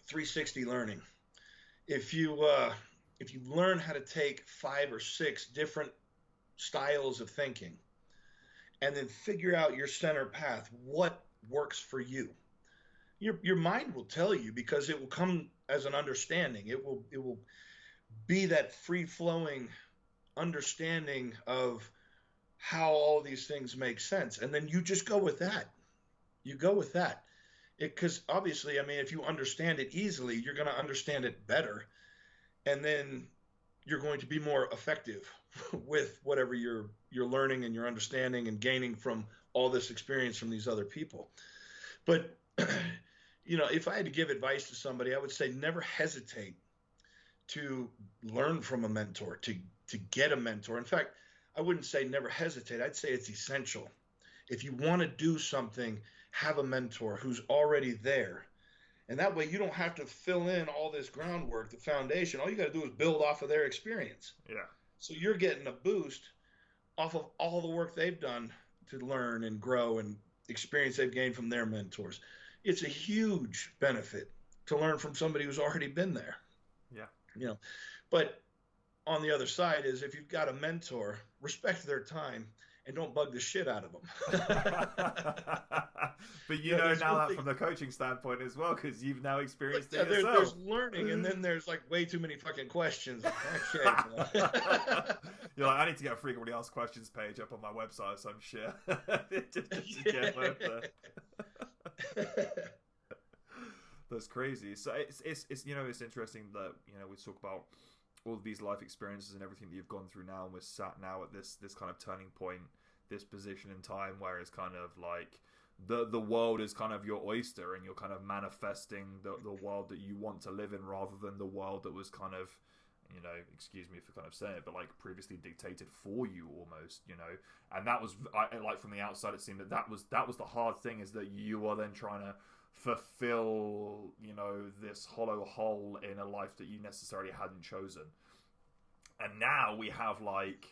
360 learning. If you learn how to take 5 or 6 different styles of thinking, and then figure out your center path, what works for you, your mind will tell you, because it will come as an understanding. It will be that free flowing understanding of how all these things make sense, and then you just go with that. Because obviously, if you understand it easily, you're going to understand it better, and then you're going to be more effective with whatever you're learning and you're understanding and gaining from all this experience from these other people. But if I had to give advice to somebody, I would say never hesitate to learn from a mentor, to get a mentor. In fact, I wouldn't say never hesitate. I'd say it's essential. If you want to do something, have a mentor who's already there. And that way you don't have to fill in all this groundwork, the foundation. All you got to do is build off of their experience. Yeah. So you're getting a boost off of all the work they've done to learn and grow and experience they've gained from their mentors. It's a huge benefit to learn from somebody who's already been there. Yeah. But on the other side is, if you've got a mentor, respect their time and don't bug the shit out of them. But you know now that from the coaching standpoint as well, because you've now experienced it yourself. There's learning, and then there's like way too many fucking questions. Okay, you're like, I need to get a frequently asked questions page up on my website or some shit. Just get That's crazy. So it's you know, it's interesting that, you know, we talk about all of these life experiences and everything that you've gone through now, and we're sat now at this kind of turning point, this position in time where it's kind of like the world is kind of your oyster, and you're kind of manifesting the world that you want to live in, rather than the world that was kind of, you know, excuse me for kind of saying it, but like previously dictated for you almost, you know. And that was like from the outside it seemed that was the hard thing, is that you are then trying to fulfill, you know, this hollow hole in a life that you necessarily hadn't chosen. And now we have like,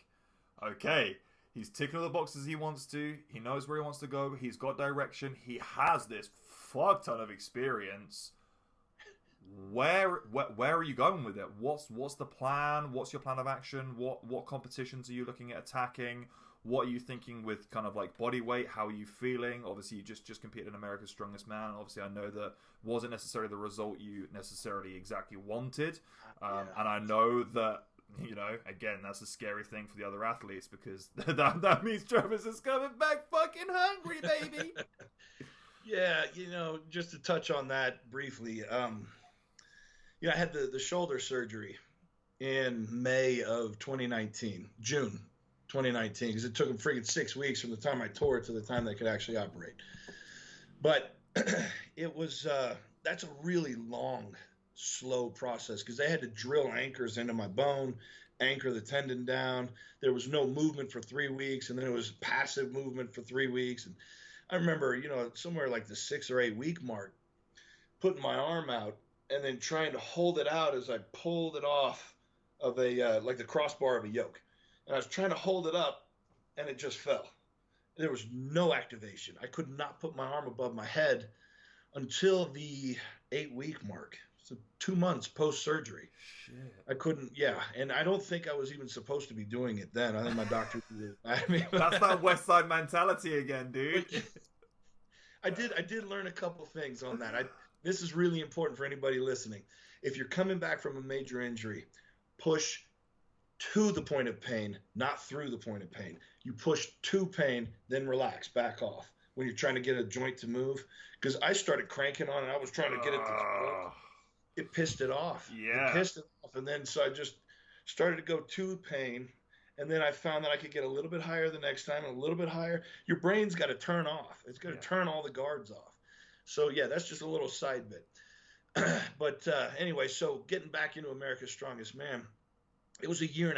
okay, he's ticking all the boxes he wants to, he knows where he wants to go, he's got direction, he has this fuck ton of experience. Where are you going with it? What's the plan? What's your plan of action? What competitions are you looking at attacking? What are you thinking with kind of like body weight? How are you feeling? Obviously, you just competed in America's Strongest Man. Obviously, I know that wasn't necessarily the result you necessarily exactly wanted. And I know that, you know, again, that's a scary thing for the other athletes, because that means Travis is coming back fucking hungry, baby. Yeah, you know, just to touch on that briefly, you know, I had the shoulder surgery in May of 2019, June 2019, because it took them freaking 6 weeks from the time I tore it to the time they could actually operate. But it was, that's a really long, slow process, because they had to drill anchors into my bone, anchor the tendon down. There was no movement for 3 weeks, and then it was passive movement for 3 weeks. And I remember, you know, somewhere like the 6 or 8 week mark, putting my arm out and then trying to hold it out as I pulled it off of a, like the crossbar of a yoke. And I was trying to hold it up, and it just fell. There was no activation. I could not put my arm above my head until the 8 week mark. So 2 months post-surgery. Shit. I couldn't, yeah. And I don't think I was even supposed to be doing it then. I think my doctor did. I mean, that's that West Side mentality again, dude. I did learn a couple things on that. This is really important for anybody listening. If you're coming back from a major injury, push to the point of pain, not through the point of pain. You push to pain, then relax, back off when you're trying to get a joint to move. Because I started cranking on it. I was trying to get it to it pissed it off. Yeah. It pissed it off. And then so I just started to go to pain. And then I found that I could get a little bit higher the next time, and a little bit higher. Your brain's got to turn off. It's got to turn all the guards off. So, yeah, that's just a little side bit. But anyway, so getting back into America's Strongest Man, it was 1.5 years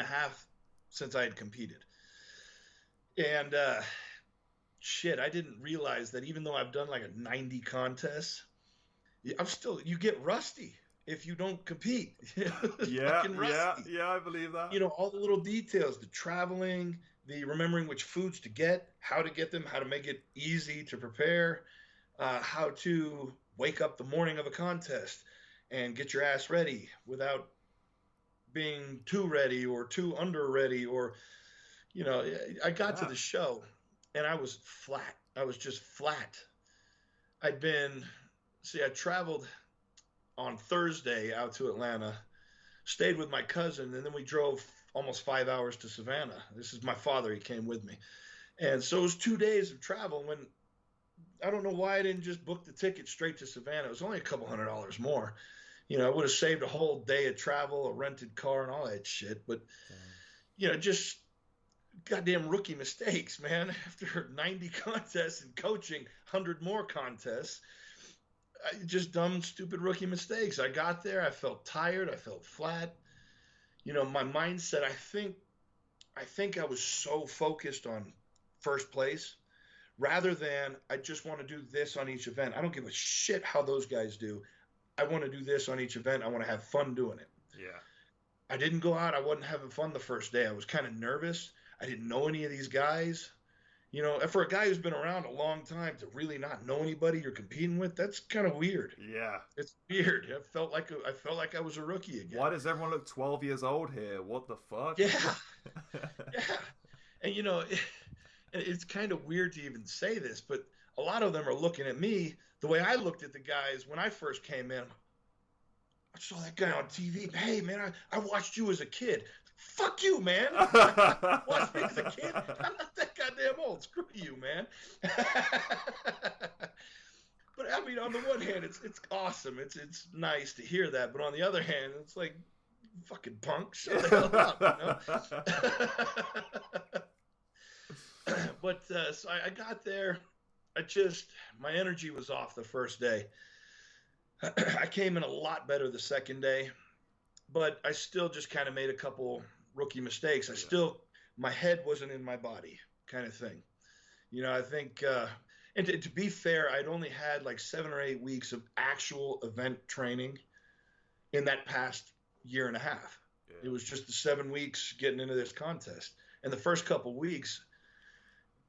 since I had competed. And shit, I didn't realize that even though I've done like a 90 contests, you get rusty if you don't compete. Yeah, I believe that. You know, all the little details, the traveling, the remembering which foods to get, how to get them, how to make it easy to prepare, how to wake up the morning of a contest and get your ass ready without being too ready or too under ready, or, you know, I got to the show and I was flat. I was just flat. I traveled on Thursday out to Atlanta, stayed with my cousin, and then we drove almost 5 hours to Savannah. This is my father. He came with me. And so it was 2 days of travel, when I don't know why I didn't just book the ticket straight to Savannah. It was only $200 more. You know, I would have saved a whole day of travel, a rented car, and all that shit. But, you know, just goddamn rookie mistakes, man. After 90 contests and coaching 100 more contests, just dumb, stupid rookie mistakes. I got there. I felt tired. I felt flat. You know, my mindset, I think I was so focused on first place rather than I just want to do this on each event. I don't give a shit how those guys do. I want to do this on each event. I want to have fun doing it. Yeah. I didn't go out. I wasn't having fun the first day. I was kind of nervous. I didn't know any of these guys. You know, for a guy who's been around a long time to really not know anybody you're competing with, that's kind of weird. Yeah. It's weird. I felt like I was a rookie again. Why does everyone look 12 years old here? What the fuck? Yeah. Yeah. And, you know, it's kind of weird to even say this, but a lot of them are looking at me the way I looked at the guys when I first came in. I saw that guy on TV. Hey, man, I watched you as a kid. Fuck you, man. Watched me as a kid. I'm not that goddamn old. Screw you, man. But I mean, on the one hand, it's awesome. It's nice to hear that. But on the other hand, it's like, fucking punk, shut the hell up, you know? But so I got there. My energy was off the first day. I came in a lot better the second day, but I still just kind of made a couple rookie mistakes. My head wasn't in my body, kind of thing. You know, I think, and to be fair, I'd only had like 7 or 8 weeks of actual event training in that past year and a half. Yeah. It was just the 7 weeks getting into this contest. And the first couple weeks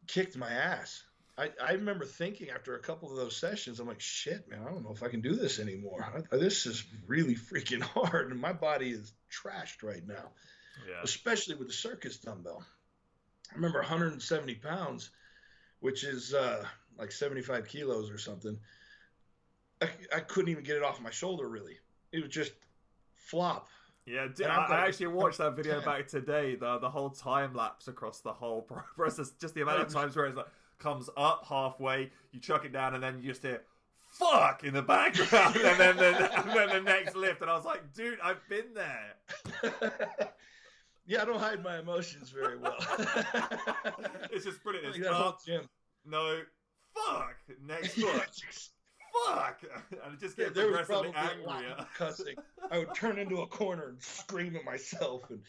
kicked my ass. I remember thinking after a couple of those sessions, I'm like, shit, man, I don't know if I can do this anymore. This is really freaking hard, and my body is trashed right now, especially with the circus dumbbell. I remember 170 pounds, which is like 75 kilos or something. I couldn't even get it off my shoulder, really. It would just flop. Yeah, I actually watched that video back today, the whole time lapse across the whole process, just the amount of times where it's like, comes up halfway, you chuck it down, and then you just hear "fuck" in the background, and then the next lift, and I was like, dude, I've been there. Yeah, I don't hide my emotions very well. It's just brilliant. It's up, no, fuck, next foot, fuck, and it just gets progressively angrier. Cussing. I would turn into a corner and scream at myself, and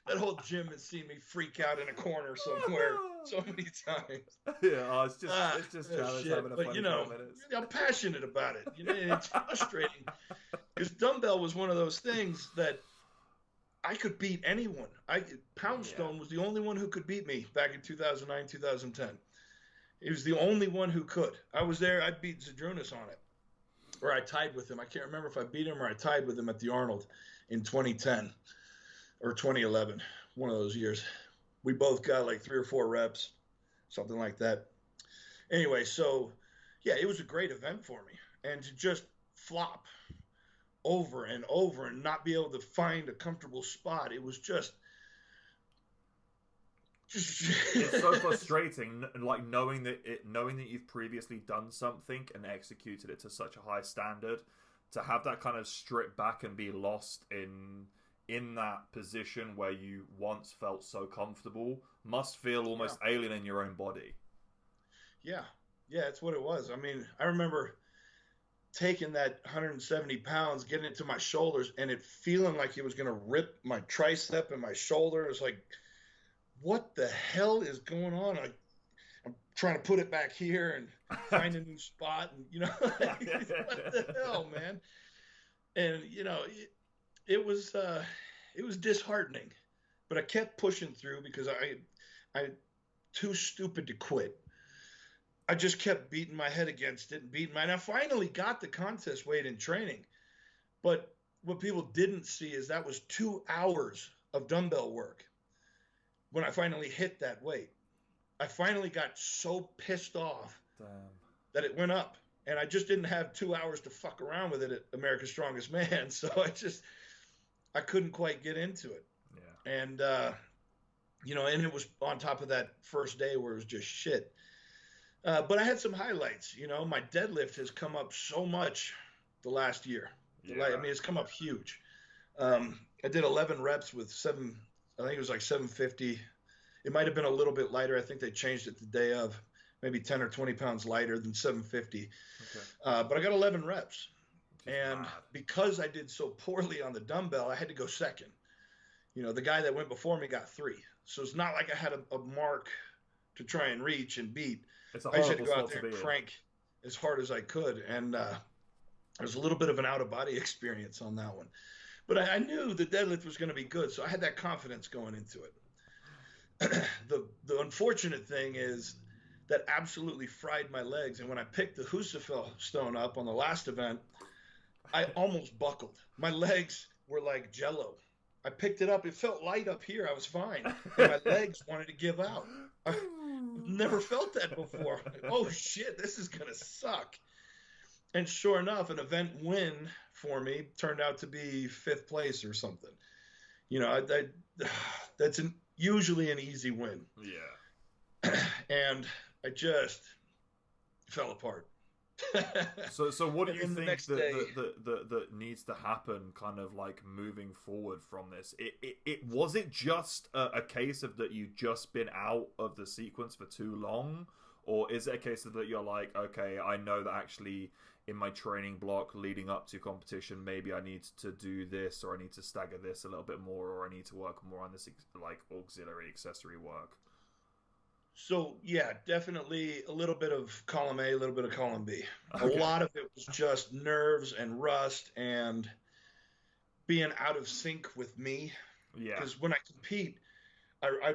that whole gym has seen me freak out in a corner somewhere so many times. Yeah, it's just Travis having a funny 5 minutes. I'm passionate about it. You know, it's frustrating because dumbbell was one of those things that I could beat anyone. Poundstone was the only one who could beat me back in 2009, 2010. He was the only one who could. I was there. I beat Zydrunas on it, or I tied with him. I can't remember if I beat him or I tied with him at the Arnold in 2010 or 2011, one of those years. We both got like 3 or 4 reps, something like that. Anyway, so yeah, it was a great event for me. And to just flop over and over and not be able to find a comfortable spot, it was just it's so frustrating, like knowing that you've previously done something and executed it to such a high standard, to have that kind of strip back and be lost in that position where you once felt so comfortable must feel almost alien in your own body. Yeah, that's what it was. I mean, I remember taking that 170 pounds, getting it to my shoulders, and it feeling like it was going to rip my tricep and my shoulder. It was like, what the hell is going on? I'm trying to put it back here and find a new spot, and you know, what the hell, man? And you know, it was disheartening, but I kept pushing through because I too stupid to quit. I just kept beating my head against it and I finally got the contest weight in training. But what people didn't see is that was 2 hours of dumbbell work. When I finally hit that weight, I finally got so pissed off that it went up, and I just didn't have 2 hours to fuck around with it at America's Strongest Man. So I couldn't quite get into it. Yeah. And, you know, and it was on top of that first day where it was just shit. But I had some highlights. You know, my deadlift has come up so much the last year. Yeah. I mean, it's come up huge. I did 11 reps with I think it was like 750. It might have been a little bit lighter. I think they changed it the day of, maybe 10 or 20 pounds lighter than 750. Okay. But I got 11 reps. And because I did so poorly on the dumbbell, I had to go second. You know, the guy that went before me got 3. So it's not like I had a mark to try and reach and beat. I just had to go out there and crank as hard as I could. And there was a little bit of an out-of-body experience on that one. But I knew the deadlift was going to be good, so I had that confidence going into it. The unfortunate thing is that absolutely fried my legs. And when I picked the Husafel stone up on the last event, I almost buckled. My legs were like jello. I picked it up. It felt light up here. I was fine. And my legs wanted to give out. I've never felt that before. Oh, shit, this is going to suck. And sure enough, an event win for me turned out to be 5th place or something. You know, that's usually an easy win. Yeah. And I just fell apart. So what do you think that needs to happen kind of like moving forward from this? It was it just a case of that you've just been out of the sequence for too long? Or is it a case of that you're like, okay, I know that actually in my training block leading up to competition, maybe I need to do this, or I need to stagger this a little bit more, or I need to work more on this like auxiliary accessory work? So yeah, definitely a little bit of column A, a little bit of column B. Okay. A lot of it was just nerves and rust and being out of sync with me. Yeah. Because when I compete, I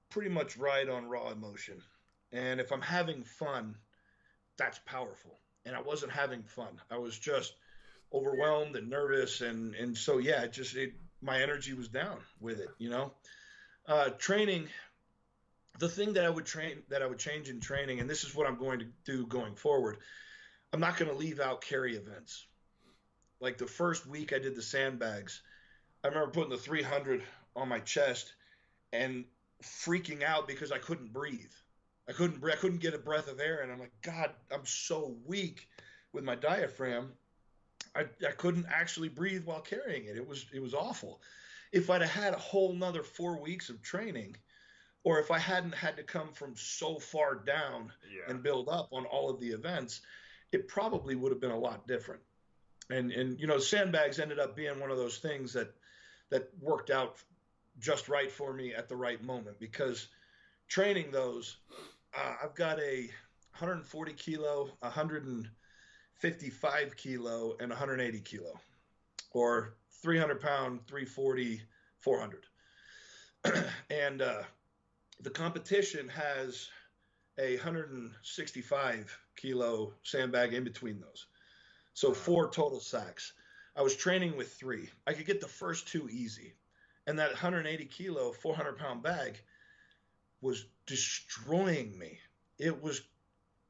pretty much ride on raw emotion. And if I'm having fun, that's powerful. And I wasn't having fun. I was just overwhelmed and nervous. And so, yeah, my energy was down with it, you know? Training, the thing that I would change in training, and this is what I'm going to do going forward, I'm not going to leave out carry events. Like the first week I did the sandbags, I remember putting the 300 on my chest and freaking out because I couldn't breathe. I couldn't get a breath of air, and I'm like, God, I'm so weak with my diaphragm. I couldn't actually breathe while carrying it. It was awful. If I'd have had a whole nother 4 weeks of training, or if I hadn't had to come from so far down and build up on all of the events, it probably would have been a lot different. And you know, sandbags ended up being one of those things that worked out just right for me at the right moment, because training those, I've got a 140 kilo, 155 kilo, and 180 kilo, or 300 pound, 340, 400. And the competition has a 165 kilo sandbag in between those. So 4 total sacks. I was training with 3. I could get the first 2 easy. And that 180 kilo, 400 pound bag was destroying me. It was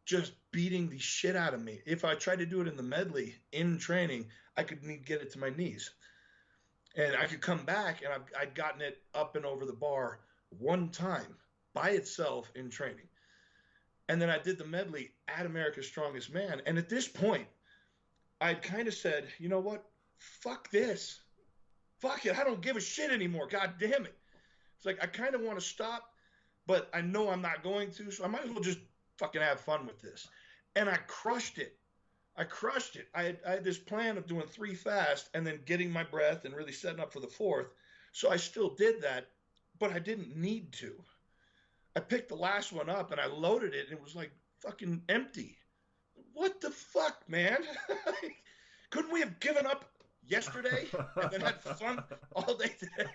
just beating the shit out of me. If I tried to do it in the medley in training, I could get it to my knees. And I could come back, and I'd gotten it up and over the bar one time by itself in training. And then I did the medley at America's Strongest Man. And at this point, I'd kind of said, you know what? Fuck this. Fuck it. I don't give a shit anymore. God damn it. It's like, I kind of want to stop, but I know I'm not going to, so I might as well just fucking have fun with this. And I crushed it. I had this plan of doing 3 fast and then getting my breath and really setting up for the 4th. So I still did that, but I didn't need to. I picked the last one up and I loaded it, and it was like fucking empty. What the fuck, man? Couldn't we have given up yesterday and then had fun all day today?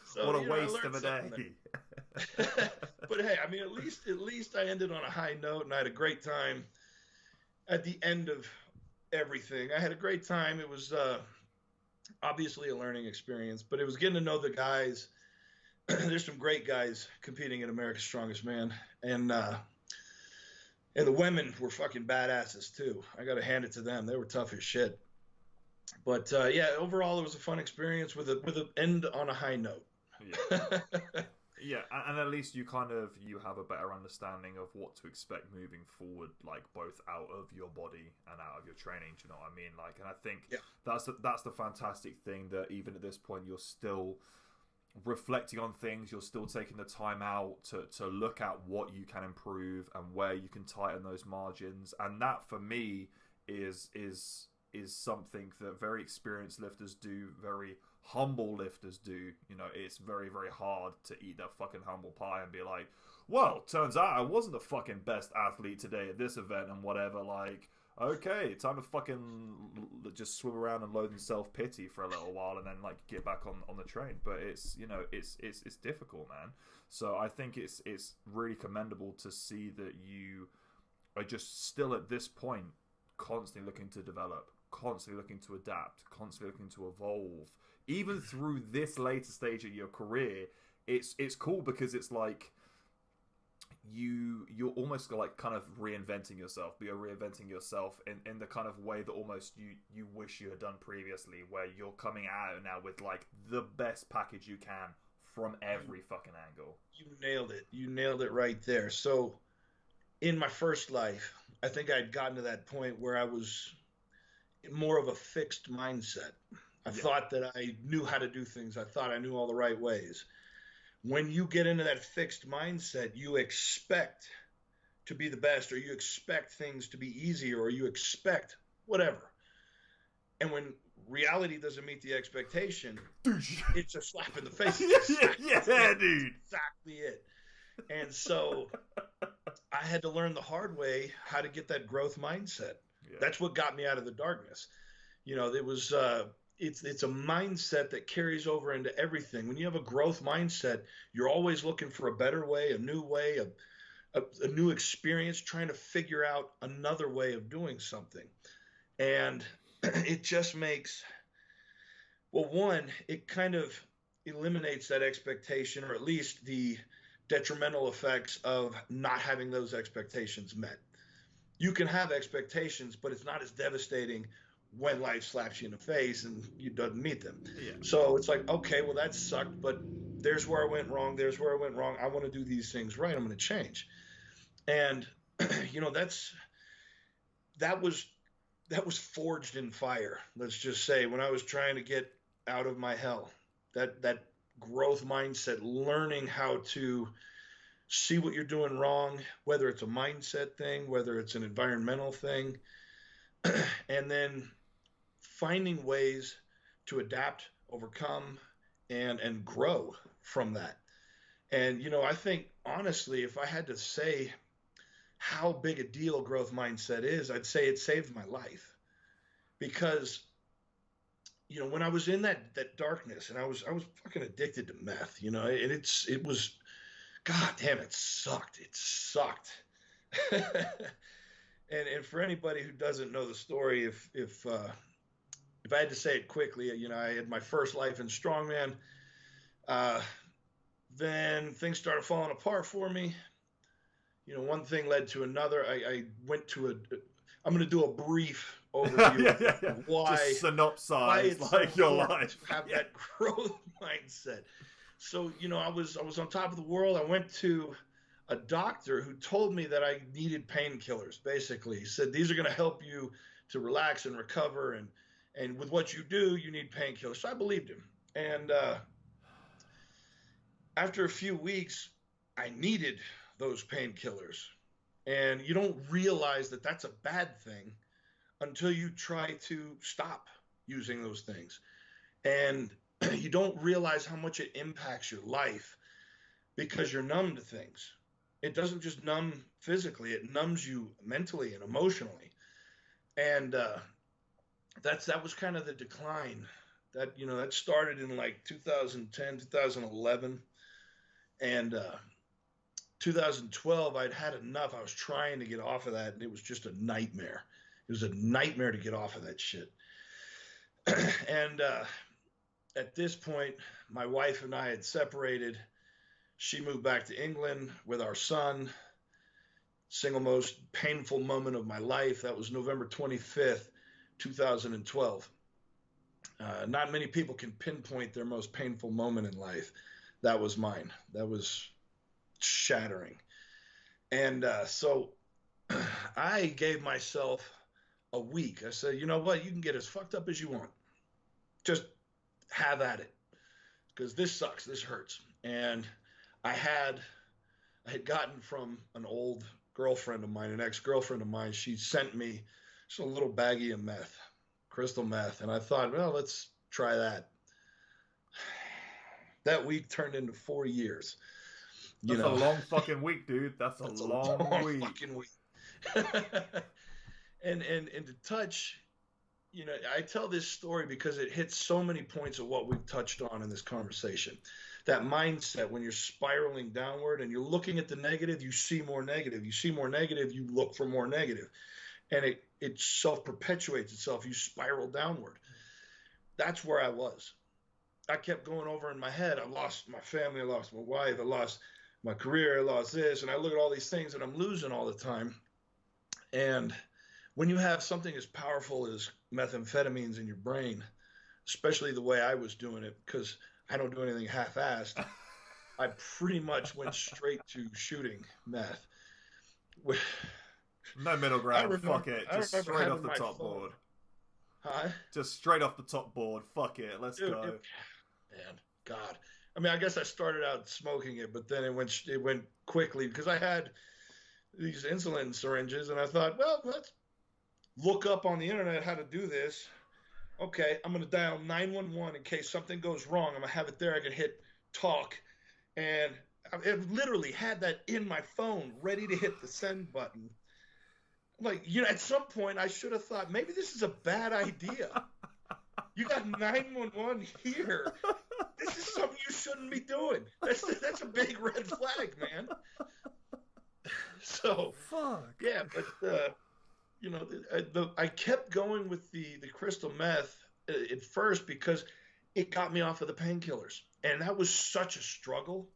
So, what a waste of a day. But hey, I mean, at least I ended on a high note, and I had a great time at the end of everything. I had a great time. It was obviously a learning experience, but it was getting to know the guys. There's some great guys competing in America's Strongest Man, and the women were fucking badasses too. I got to hand it to them; they were tough as shit. But yeah, overall, it was a fun experience with an end on a high note. Yeah. Yeah, and at least you have a better understanding of what to expect moving forward, like both out of your body and out of your training. Do you know what I mean? Like, and I think that's the fantastic thing, that even at this point you're still reflecting on things. You're still taking the time out to look at what you can improve and where you can tighten those margins. And that for me is something that very experienced lifters do, very humble lifters do. You know, it's very, very hard to eat that fucking humble pie and be like, well, turns out I wasn't the fucking best athlete today at this event and whatever. Like, okay, time to fucking just swim around and load in self-pity for a little while and then like get back on the train. But it's, you know, it's difficult, man. So I think it's really commendable to see that you are just still at this point constantly looking to develop. constantly looking to adapt, constantly looking to evolve, even through this later stage of your career, it's cool because it's like you're almost like kind of reinventing yourself, but you're reinventing yourself in the kind of way that almost you wish you had done previously, where you're coming out now with like the best package you can from every fucking angle. You nailed it. You nailed it right there. So in my first life, I think I'd gotten to that point where I was more of a fixed mindset. I thought that I knew how to do things. I thought I knew all the right ways. When you get into that fixed mindset, you expect to be the best, or you expect things to be easier, or you expect whatever. And when reality doesn't meet the expectation, it's a slap in the face. Yeah, dude. Exactly it. And so I had to learn the hard way how to get that growth mindset. Yeah. That's what got me out of the darkness. You know, it was it's a mindset that carries over into everything. When you have a growth mindset, you're always looking for a better way, a new way, a new experience, trying to figure out another way of doing something. And it just makes, well, one, it kind of eliminates that expectation, or at least the detrimental effects of not having those expectations met. You can have expectations, but it's not as devastating when life slaps you in the face and you doesn't meet them. Yeah. So it's like, okay, well, that sucked, but there's where I went wrong. There's where I went wrong. I want to do these things right. I'm going to change. And, you know, that was forged in fire. Let's just say, when I was trying to get out of my hell, that growth mindset, learning how to see what you're doing wrong, whether it's a mindset thing, whether it's an environmental thing, and then finding ways to adapt, overcome, and grow from that. And, you know, I think, honestly, if I had to say how big a deal growth mindset is, I'd say it saved my life. Because, you know, when I was in that darkness, and I was fucking addicted to meth, you know, and it was, God damn, it sucked. It sucked. And for anybody who doesn't know the story, if I had to say it quickly, you know, I had my first life in strongman. Then things started falling apart for me. You know, one thing led to another. I went to I'm going to do a brief overview of why. Just synopsize like your life. To have that growth mindset. So, you know, I was on top of the world. I went to a doctor who told me that I needed painkillers. Basically, he said, these are going to help you to relax and recover, and with what you do, you need painkillers. So I believed him. And after a few weeks, I needed those painkillers. And you don't realize that that's a bad thing until you try to stop using those things. And you don't realize how much it impacts your life because you're numb to things. It doesn't just numb physically, it numbs you mentally and emotionally. And that was kind of the decline that, you know, that started in like 2010, 2011. And 2012, I'd had enough. I was trying to get off of that, and it was just a nightmare. It was a nightmare to get off of that shit. And at this point, my wife and I had separated. She moved back to England with our son. Single most painful moment of my life. That was November 25th, 2012. Not many people can pinpoint their most painful moment in life. That was mine. That was shattering. And so I gave myself a week. I said, you know what? You can get as fucked up as you want. Just have at it. Because this sucks. This hurts. And I had gotten from an old girlfriend of mine, an ex-girlfriend of mine, she sent me just a little baggie of meth, crystal meth. And I thought, well, let's try that. That week turned into 4 years. That's a long fucking week, dude. That's a long week. Fucking week. and to touch, you know, I tell this story because it hits so many points of what we've touched on in this conversation. That mindset, when you're spiraling downward and you're looking at the negative, you see more negative. You see more negative, you look for more negative. and it self-perpetuates itself. You spiral downward. That's where I was. I kept going over in my head. I lost my family. I lost my wife. I lost my career. I lost this. And I look at all these things that I'm losing all the time. And when you have something as powerful as methamphetamines in your brain, especially the way I was doing it, because I don't do anything half-assed, I pretty much went straight to shooting meth. No middle ground. Fuck it. Just straight off the top board. Huh? Just straight off the top board. Fuck it. Let's go. Man, God. I mean, I guess I started out smoking it, but then it went quickly because I had these insulin syringes, and I thought, well, let's look up on the internet how to do this. Okay, I'm going to dial 911 in case something goes wrong. I'm going to have it there. I can hit talk. And I literally had that in my phone ready to hit the send button. Like, at some point I should have thought, maybe this is a bad idea. You got 911 here. This is something you shouldn't be doing. That's a big red flag, man. So, fuck. Yeah, but I kept going with the crystal meth at first because it got me off of the painkillers, and that was such a struggle.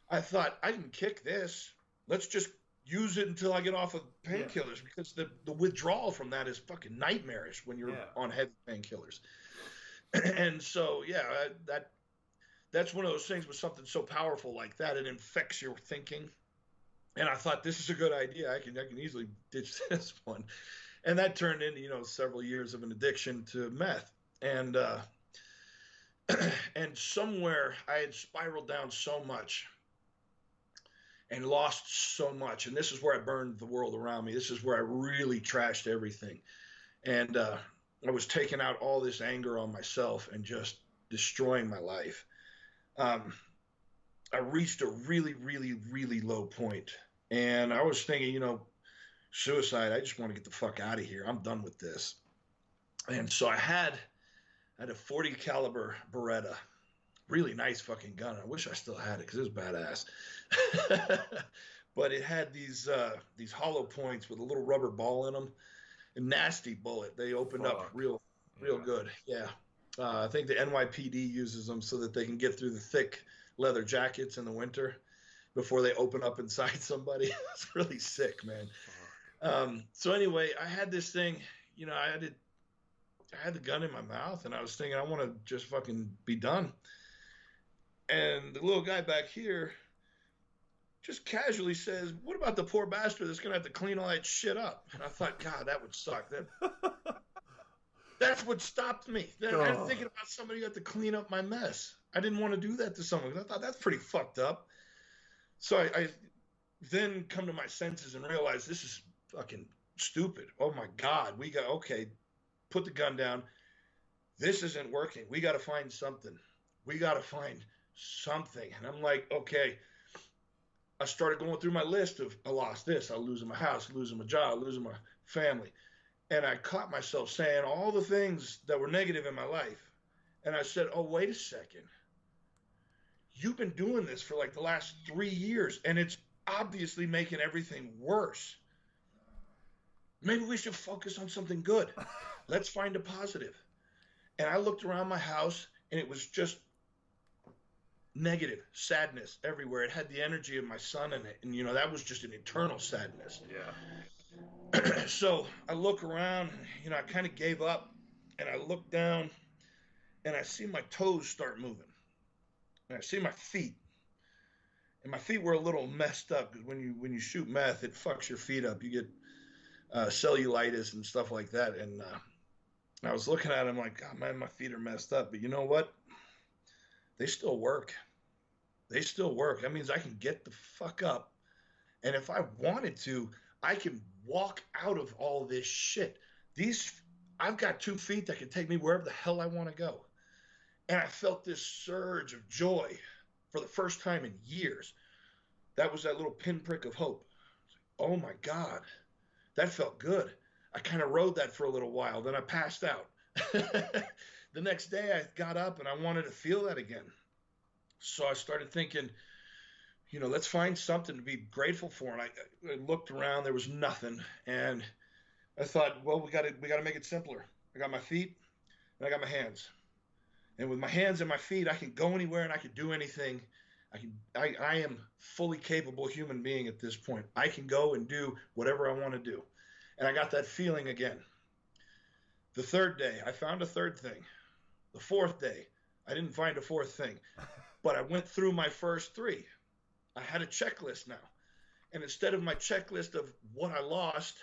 I thought, I can kick this. Let's just use it until I get off of painkillers, because the withdrawal from that is fucking nightmarish when you're on heavy painkillers. And so, that's one of those things with something so powerful like that. It infects your thinking. And I thought, this is a good idea. I can easily ditch this one. And that turned into, several years of an addiction to meth. And and somewhere I had spiraled down so much and lost so much. And this is where I burned the world around me. This is where I really trashed everything. And I was taking out all this anger on myself and just destroying my life. I reached a really, really, really low point. And I was thinking, suicide, I just want to get the fuck out of here. I'm done with this. And so I had a 40 caliber Beretta, really nice fucking gun. I wish I still had it because it was badass. But it had these hollow points with a little rubber ball in them. A nasty bullet. They opened up real good. Yeah. I think the NYPD uses them so that they can get through the thick leather jackets in the winter before they open up inside somebody. It's really sick, man. So anyway, I had this thing, I had the gun in my mouth, and I was thinking, I want to just fucking be done. And the little guy back here just casually says, what about the poor bastard that's going to have to clean all that shit up? And I thought, God, that would suck. That's what stopped me. I'm thinking about somebody who had to clean up my mess. I didn't want to do that to someone. I thought, that's pretty fucked up. So I then come to my senses and realize this is fucking stupid. Oh, my God. Put the gun down. This isn't working. We got to find something. And I'm like, okay. I started going through my list of, I lost this. I'm losing my house, losing my job, losing my family. And I caught myself saying all the things that were negative in my life. And I said, oh, wait a second. You've been doing this for like the last 3 years, and it's obviously making everything worse. Maybe we should focus on something good. Let's find a positive. And I looked around my house, and it was just negative, sadness everywhere. It had the energy of my son in it. And, that was just an eternal sadness. Yeah. So I look around, I kind of gave up, and I look down, and I see my toes start moving. And I see my feet. And my feet were a little messed up, because when you shoot meth, it fucks your feet up. You get cellulitis and stuff like that. And I was looking at them like, God, man, my feet are messed up. But you know what? They still work. That means I can get the fuck up. And if I wanted to, I can walk out of all this shit. I've got 2 feet that can take me wherever the hell I want to go. And I felt this surge of joy for the first time in years. That was that little pinprick of hope. Oh my God, that felt good. I kind of rode that for a little while. Then I passed out. The next day I got up and I wanted to feel that again. So I started thinking, let's find something to be grateful for. And I looked around, there was nothing. And I thought, well, we got to make it simpler. I got my feet and I got my hands. And with my hands and my feet, I can go anywhere and I can do anything. I am fully capable human being at this point. I can go and do whatever I want to do. And I got that feeling again. The third day, I found a third thing. The fourth day, I didn't find a fourth thing, but I went through my first three. I had a checklist now. And instead of my checklist of what I lost,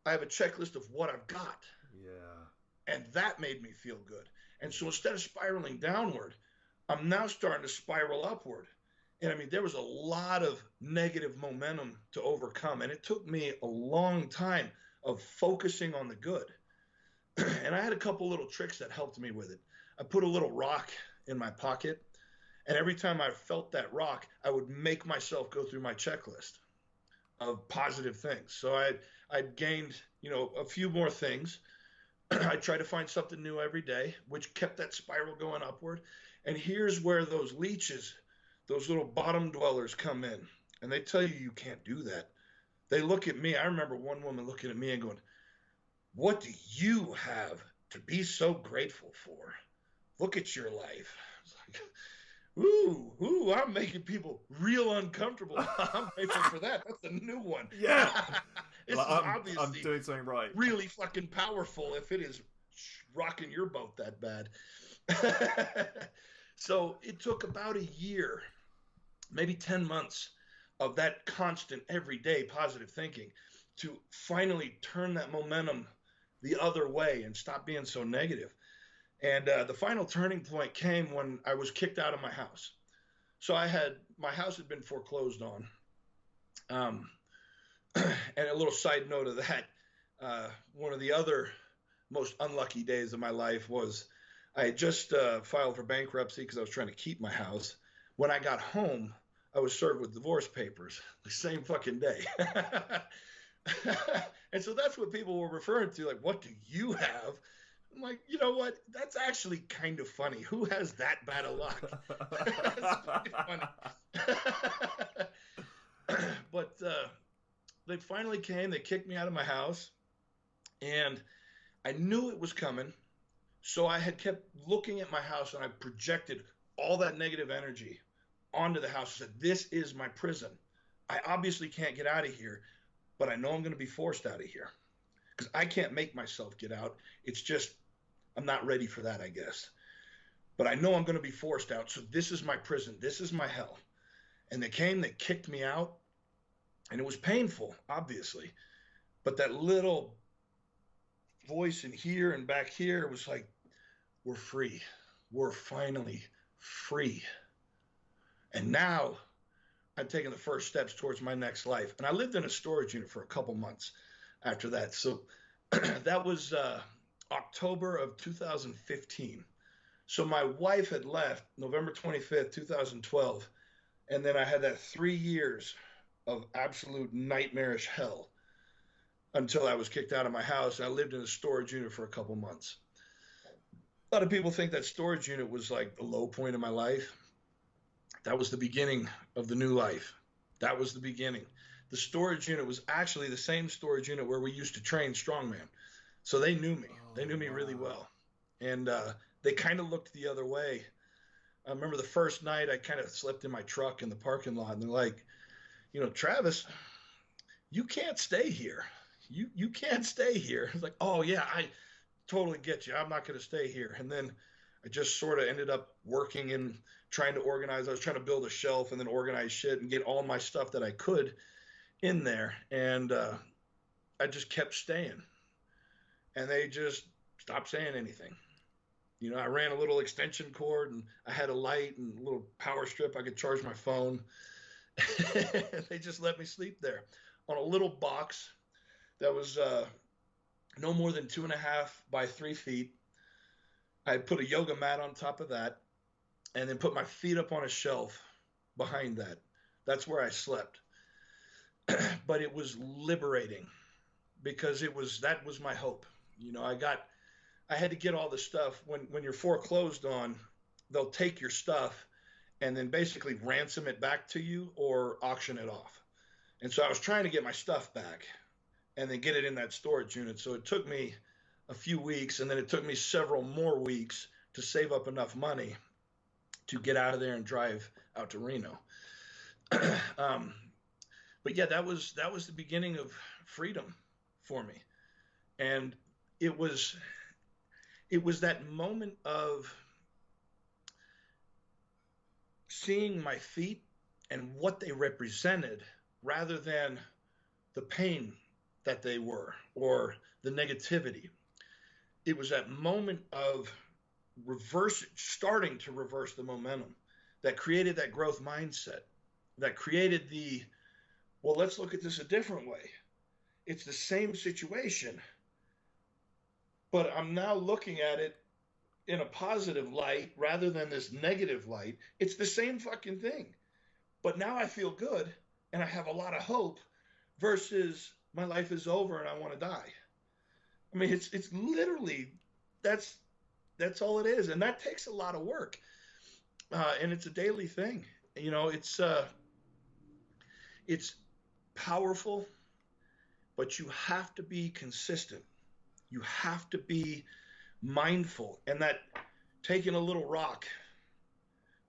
I have a checklist of what I've got. Yeah. And that made me feel good. And so instead of spiraling downward, I'm now starting to spiral upward. And I mean, there was a lot of negative momentum to overcome. And it took me a long time of focusing on the good. And I had a couple little tricks that helped me with it. I put a little rock in my pocket. And every time I felt that rock, I would make myself go through my checklist of positive things. So I'd gained, a few more things. I try to find something new every day, which kept that spiral going upward. And here's where those leeches, those little bottom dwellers come in. And they tell you can't do that. They look at me. I remember one woman looking at me and going, "What do you have to be so grateful for? Look at your life." It's like, ooh, I'm making people real uncomfortable. I'm grateful for that. That's a new one. Yeah. This Like, is obviously I'm doing something right. really fucking powerful if it is rocking your boat that bad. So it took about a year, maybe 10 months of that constant everyday positive thinking to finally turn that momentum the other way and stop being so negative. And the final turning point came when I was kicked out of my house. So my house had been foreclosed on. And a little side note of that, one of the other most unlucky days of my life was I had just filed for bankruptcy because I was trying to keep my house. When I got home, I was served with divorce papers the same fucking day. And so that's what people were referring to, like, what do you have? I'm like, you know what? That's actually kind of funny. Who has that bad of luck? That's pretty funny. But they finally came. They kicked me out of my house. And I knew it was coming. So I had kept looking at my house and I projected all that negative energy onto the house. I said, this is my prison. I obviously can't get out of here, but I know I'm going to be forced out of here because I can't make myself get out. It's just, I'm not ready for that, I guess. But I know I'm going to be forced out. So this is my prison. This is my hell. And they came, they kicked me out. And it was painful, obviously. But that little voice in here and back here was like, we're free. We're finally free. And now I'm taking the first steps towards my next life. And I lived in a storage unit for a couple months after that. So that was October of 2015. So my wife had left November 25th, 2012. And then I had that 3 years of absolute nightmarish hell until I was kicked out of my house. I lived in a storage unit for a couple months. A lot of people think that storage unit was like the low point of my life. That was the beginning of the new life. That was the beginning. The storage unit was actually the same storage unit where we used to train strongman. So they knew me. They knew me really well. And they kind of looked the other way. I remember the first night I kind of slept in my truck in the parking lot, and they're like, Travis, you can't stay here. You can't stay here. I was like, oh yeah, I totally get you. I'm not going to stay here. And then I just sort of ended up working and trying to organize. I was trying to build a shelf and then organize shit and get all my stuff that I could in there. And I just kept staying. And they just stopped saying anything. I ran a little extension cord and I had a light and a little power strip. I could charge my phone. They just let me sleep there on a little box that was no more than 2.5 by 3 feet. I put a yoga mat on top of that and then put my feet up on a shelf behind that. That's where I slept. But it was liberating because that was my hope. I had to get all the stuff. When you're foreclosed on, they'll take your stuff and then basically ransom it back to you or auction it off. And so I was trying to get my stuff back. and then get it in that storage unit. So it took me a few weeks, and then it took me several more weeks to save up enough money to get out of there and drive out to Reno. But yeah, that was the beginning of freedom for me. And it was that moment of seeing my feet and what they represented rather than the pain that they were or the negativity. It was that moment of starting to reverse the momentum that created that growth mindset, that created well, let's look at this a different way. It's the same situation, but I'm now looking at it in a positive light rather than this negative light. It's the same fucking thing, but now I feel good and I have a lot of hope versus my life is over and I want to die. I mean, it's literally, that's all it is. And that takes a lot of work. And it's a daily thing. You know, it's powerful, but you have to be consistent. You have to be mindful. And that taking a little rock,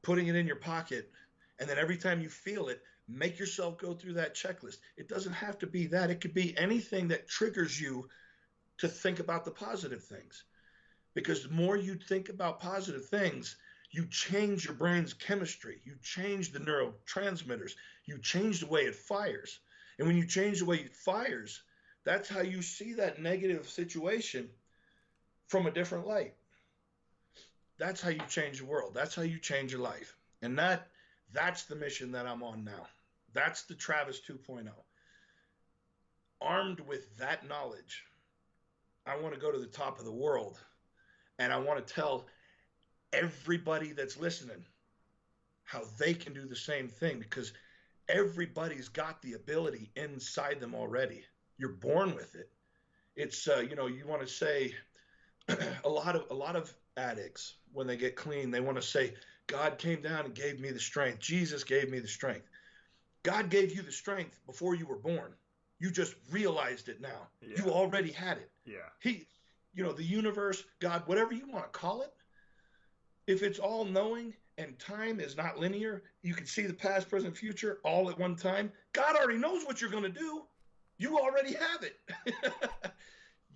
putting it in your pocket, and then every time you feel it, make yourself go through that checklist. It doesn't have to be that. It could be anything that triggers you to think about the positive things. Because the more you think about positive things, you change your brain's chemistry. You change the neurotransmitters. You change the way it fires. And when you change the way it fires, that's how you see that negative situation from a different light. That's how you change the world. That's how you change your life. And that's the mission that I'm on now. That's the Travis 2.0. Armed with that knowledge, I want to go to the top of the world, and I want to tell everybody that's listening how they can do the same thing, because everybody's got the ability inside them already. You're born with it. It's you want to say a lot of addicts, when they get clean, they want to say, God came down and gave me the strength. Jesus gave me the strength. God gave you the strength before you were born. You just realized it now. Yeah. You already had it. Yeah. The universe, God, whatever you want to call it, if it's all knowing and time is not linear, you can see the past, present, future all at one time. God already knows what you're going to do. You already have it.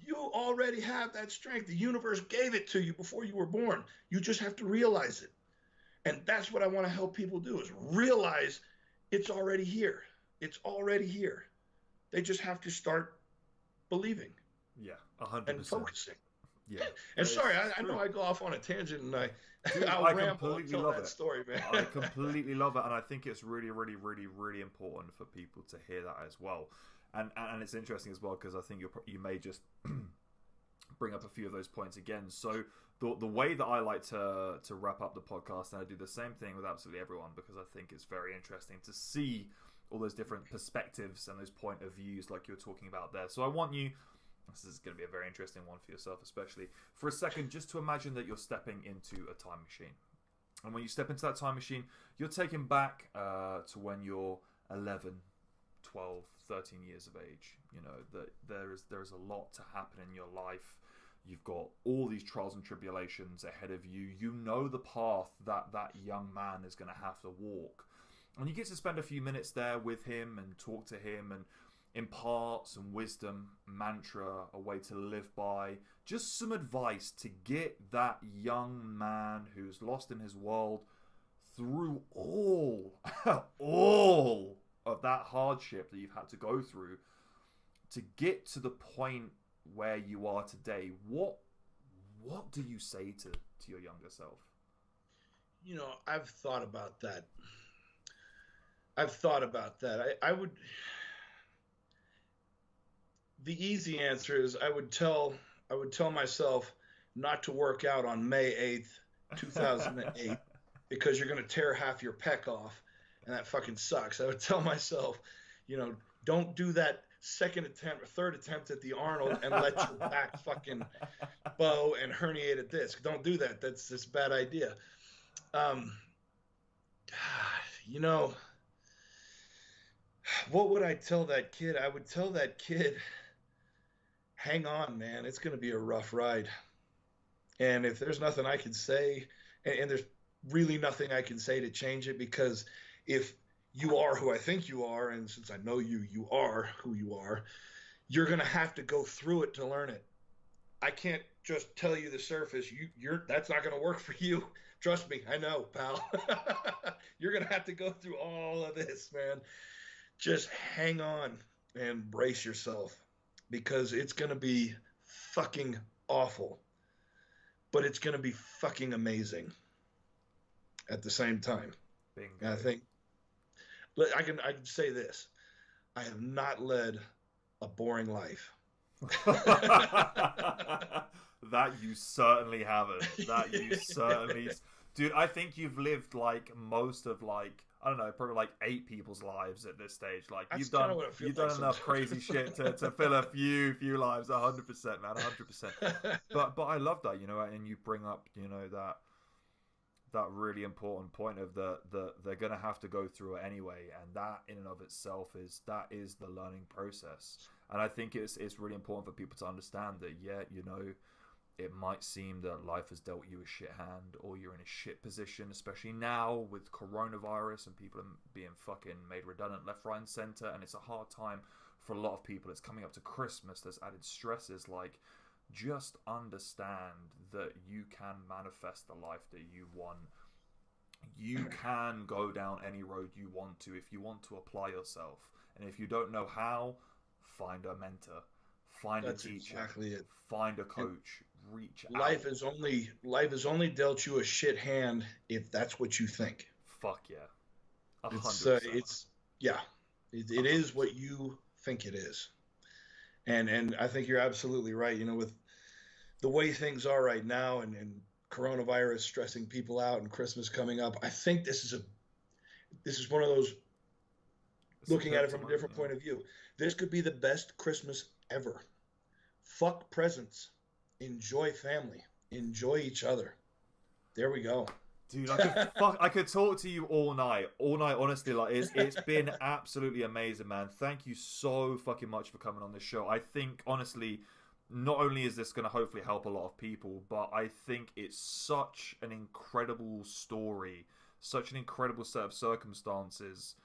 You already have that strength. The universe gave it to you before you were born. You just have to realize it. And that's what I want to help people do, is realize it's already here. It's already here. They just have to start believing. Yeah, 100%. And focusing. Yeah. And sorry, I know I go off on a tangent and I completely love that story, man. I completely love it, and I think it's really, really, really, really important for people to hear that as well. And it's interesting as well, because I think you may just bring up a few of those points again. So the way that I like to wrap up the podcast, and I do the same thing with absolutely everyone, because I think it's very interesting to see all those different perspectives and those point of views like you're talking about there. So I want you, this is going to be a very interesting one for yourself especially, for a second just to imagine that you're stepping into a time machine. And when you step into that time machine, you're taken back to when you're 11, 12, 13 years of age. You know, that there is a lot to happen in your life. You've got all these trials and tribulations ahead of you. You know the path that young man is going to have to walk. And you get to spend a few minutes there with him and talk to him and impart some wisdom, mantra, a way to live by, just some advice to get that young man who's lost in his world through all of that hardship that you've had to go through to get to the point where you are today. What do you say to your younger self? You know, I've thought about that. I would, the easy answer is I would tell myself not to work out on May 8th, 2008, because you're going to tear half your pec off, and that fucking sucks. I would tell myself, don't do that second attempt or third attempt at the Arnold and let your back fucking bow and herniate a disc. Don't do that. That's a bad idea. What would I tell that kid? I would tell that kid hang on, man. It's going to be a rough ride. And if there's nothing I can say, and there's really nothing I can say to change it, because if you are who I think you are, and since I know you, you are who you are, you're going to have to go through it to learn it. I can't just tell you the surface. You're that's not going to work for you. Trust me, I know, pal. You're going to have to go through all of this, man. Just hang on and brace yourself, because it's going to be fucking awful, but it's going to be fucking amazing at the same time. Bingo. And I think I can say this: I have not led a boring life. That you certainly haven't. That you certainly, dude. I think you've lived like most of, like, I don't know, probably like 8 people's lives at this stage. Like, That's you've done like enough sometimes. crazy shit to fill a few lives. 100%, man, 100%. But I love that, you know, and you bring up, you know, that really important point of they're gonna have to go through it anyway, and that in and of itself is the learning process. And I think it's really important for people to understand that, yeah, you know, it might seem that life has dealt you a shit hand, or you're in a shit position, especially now with coronavirus and people being fucking made redundant left, right, and center, and it's a hard time for a lot of people. It's coming up to Christmas. There's added stresses. Like, just understand that you can manifest the life that you want. You can go down any road you want to if you want to apply yourself. And if you don't know how, find a mentor, find That's a teacher, exactly it. Find a coach, reach out. Life is only dealt you a shit hand if that's what you think. Fuck yeah. 100%. It is what you think it is. And I think you're absolutely right. You know, with the way things are right now, and coronavirus stressing people out, and Christmas coming up, I think this is one of those, looking at it from a different point of view. This could be the best Christmas ever. Fuck presents. Enjoy family. Enjoy each other. There we go. Dude, I could talk to you all night, honestly. Like, it's been absolutely amazing, man. Thank you so fucking much for coming on this show. I think, honestly, not only is this going to hopefully help a lot of people, but I think it's such an incredible story, such an incredible set of circumstances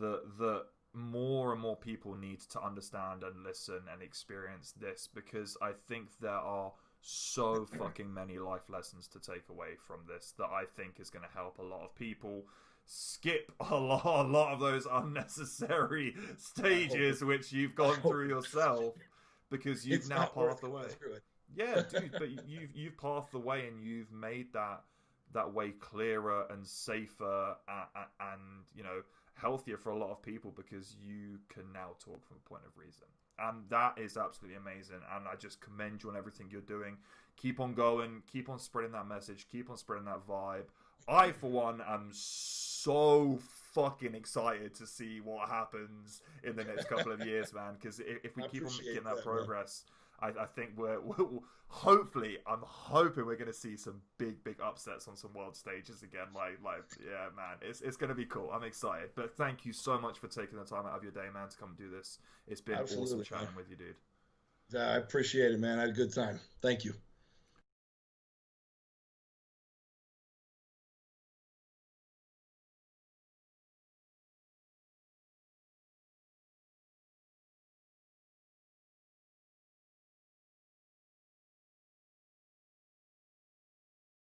that more and more people need to understand and listen and experience this, because I think there are so fucking many life lessons to take away from this that I think is going to help a lot of people skip a lot of those unnecessary stages which you've gone through yourself, because you've now pathed the way. Yeah, dude, but you've pathed the way, and you've made that way clearer and safer and you know, healthier for a lot of people, because you can now talk from a point of reason. And that is absolutely amazing. And I just commend you on everything you're doing. Keep on going. Keep on spreading that message. Keep on spreading that vibe. I, for one, am so fucking excited to see what happens in the next couple of years, man. Because if we keep on getting that progress, I think we're hopefully, I'm hoping we're going to see some big upsets on some world stages again. Like, yeah, man, it's going to be cool. I'm excited. But thank you so much for taking the time out of your day, man, to come do this. It's been awesome chatting with you, dude. I appreciate it, man. I had a good time. Thank you.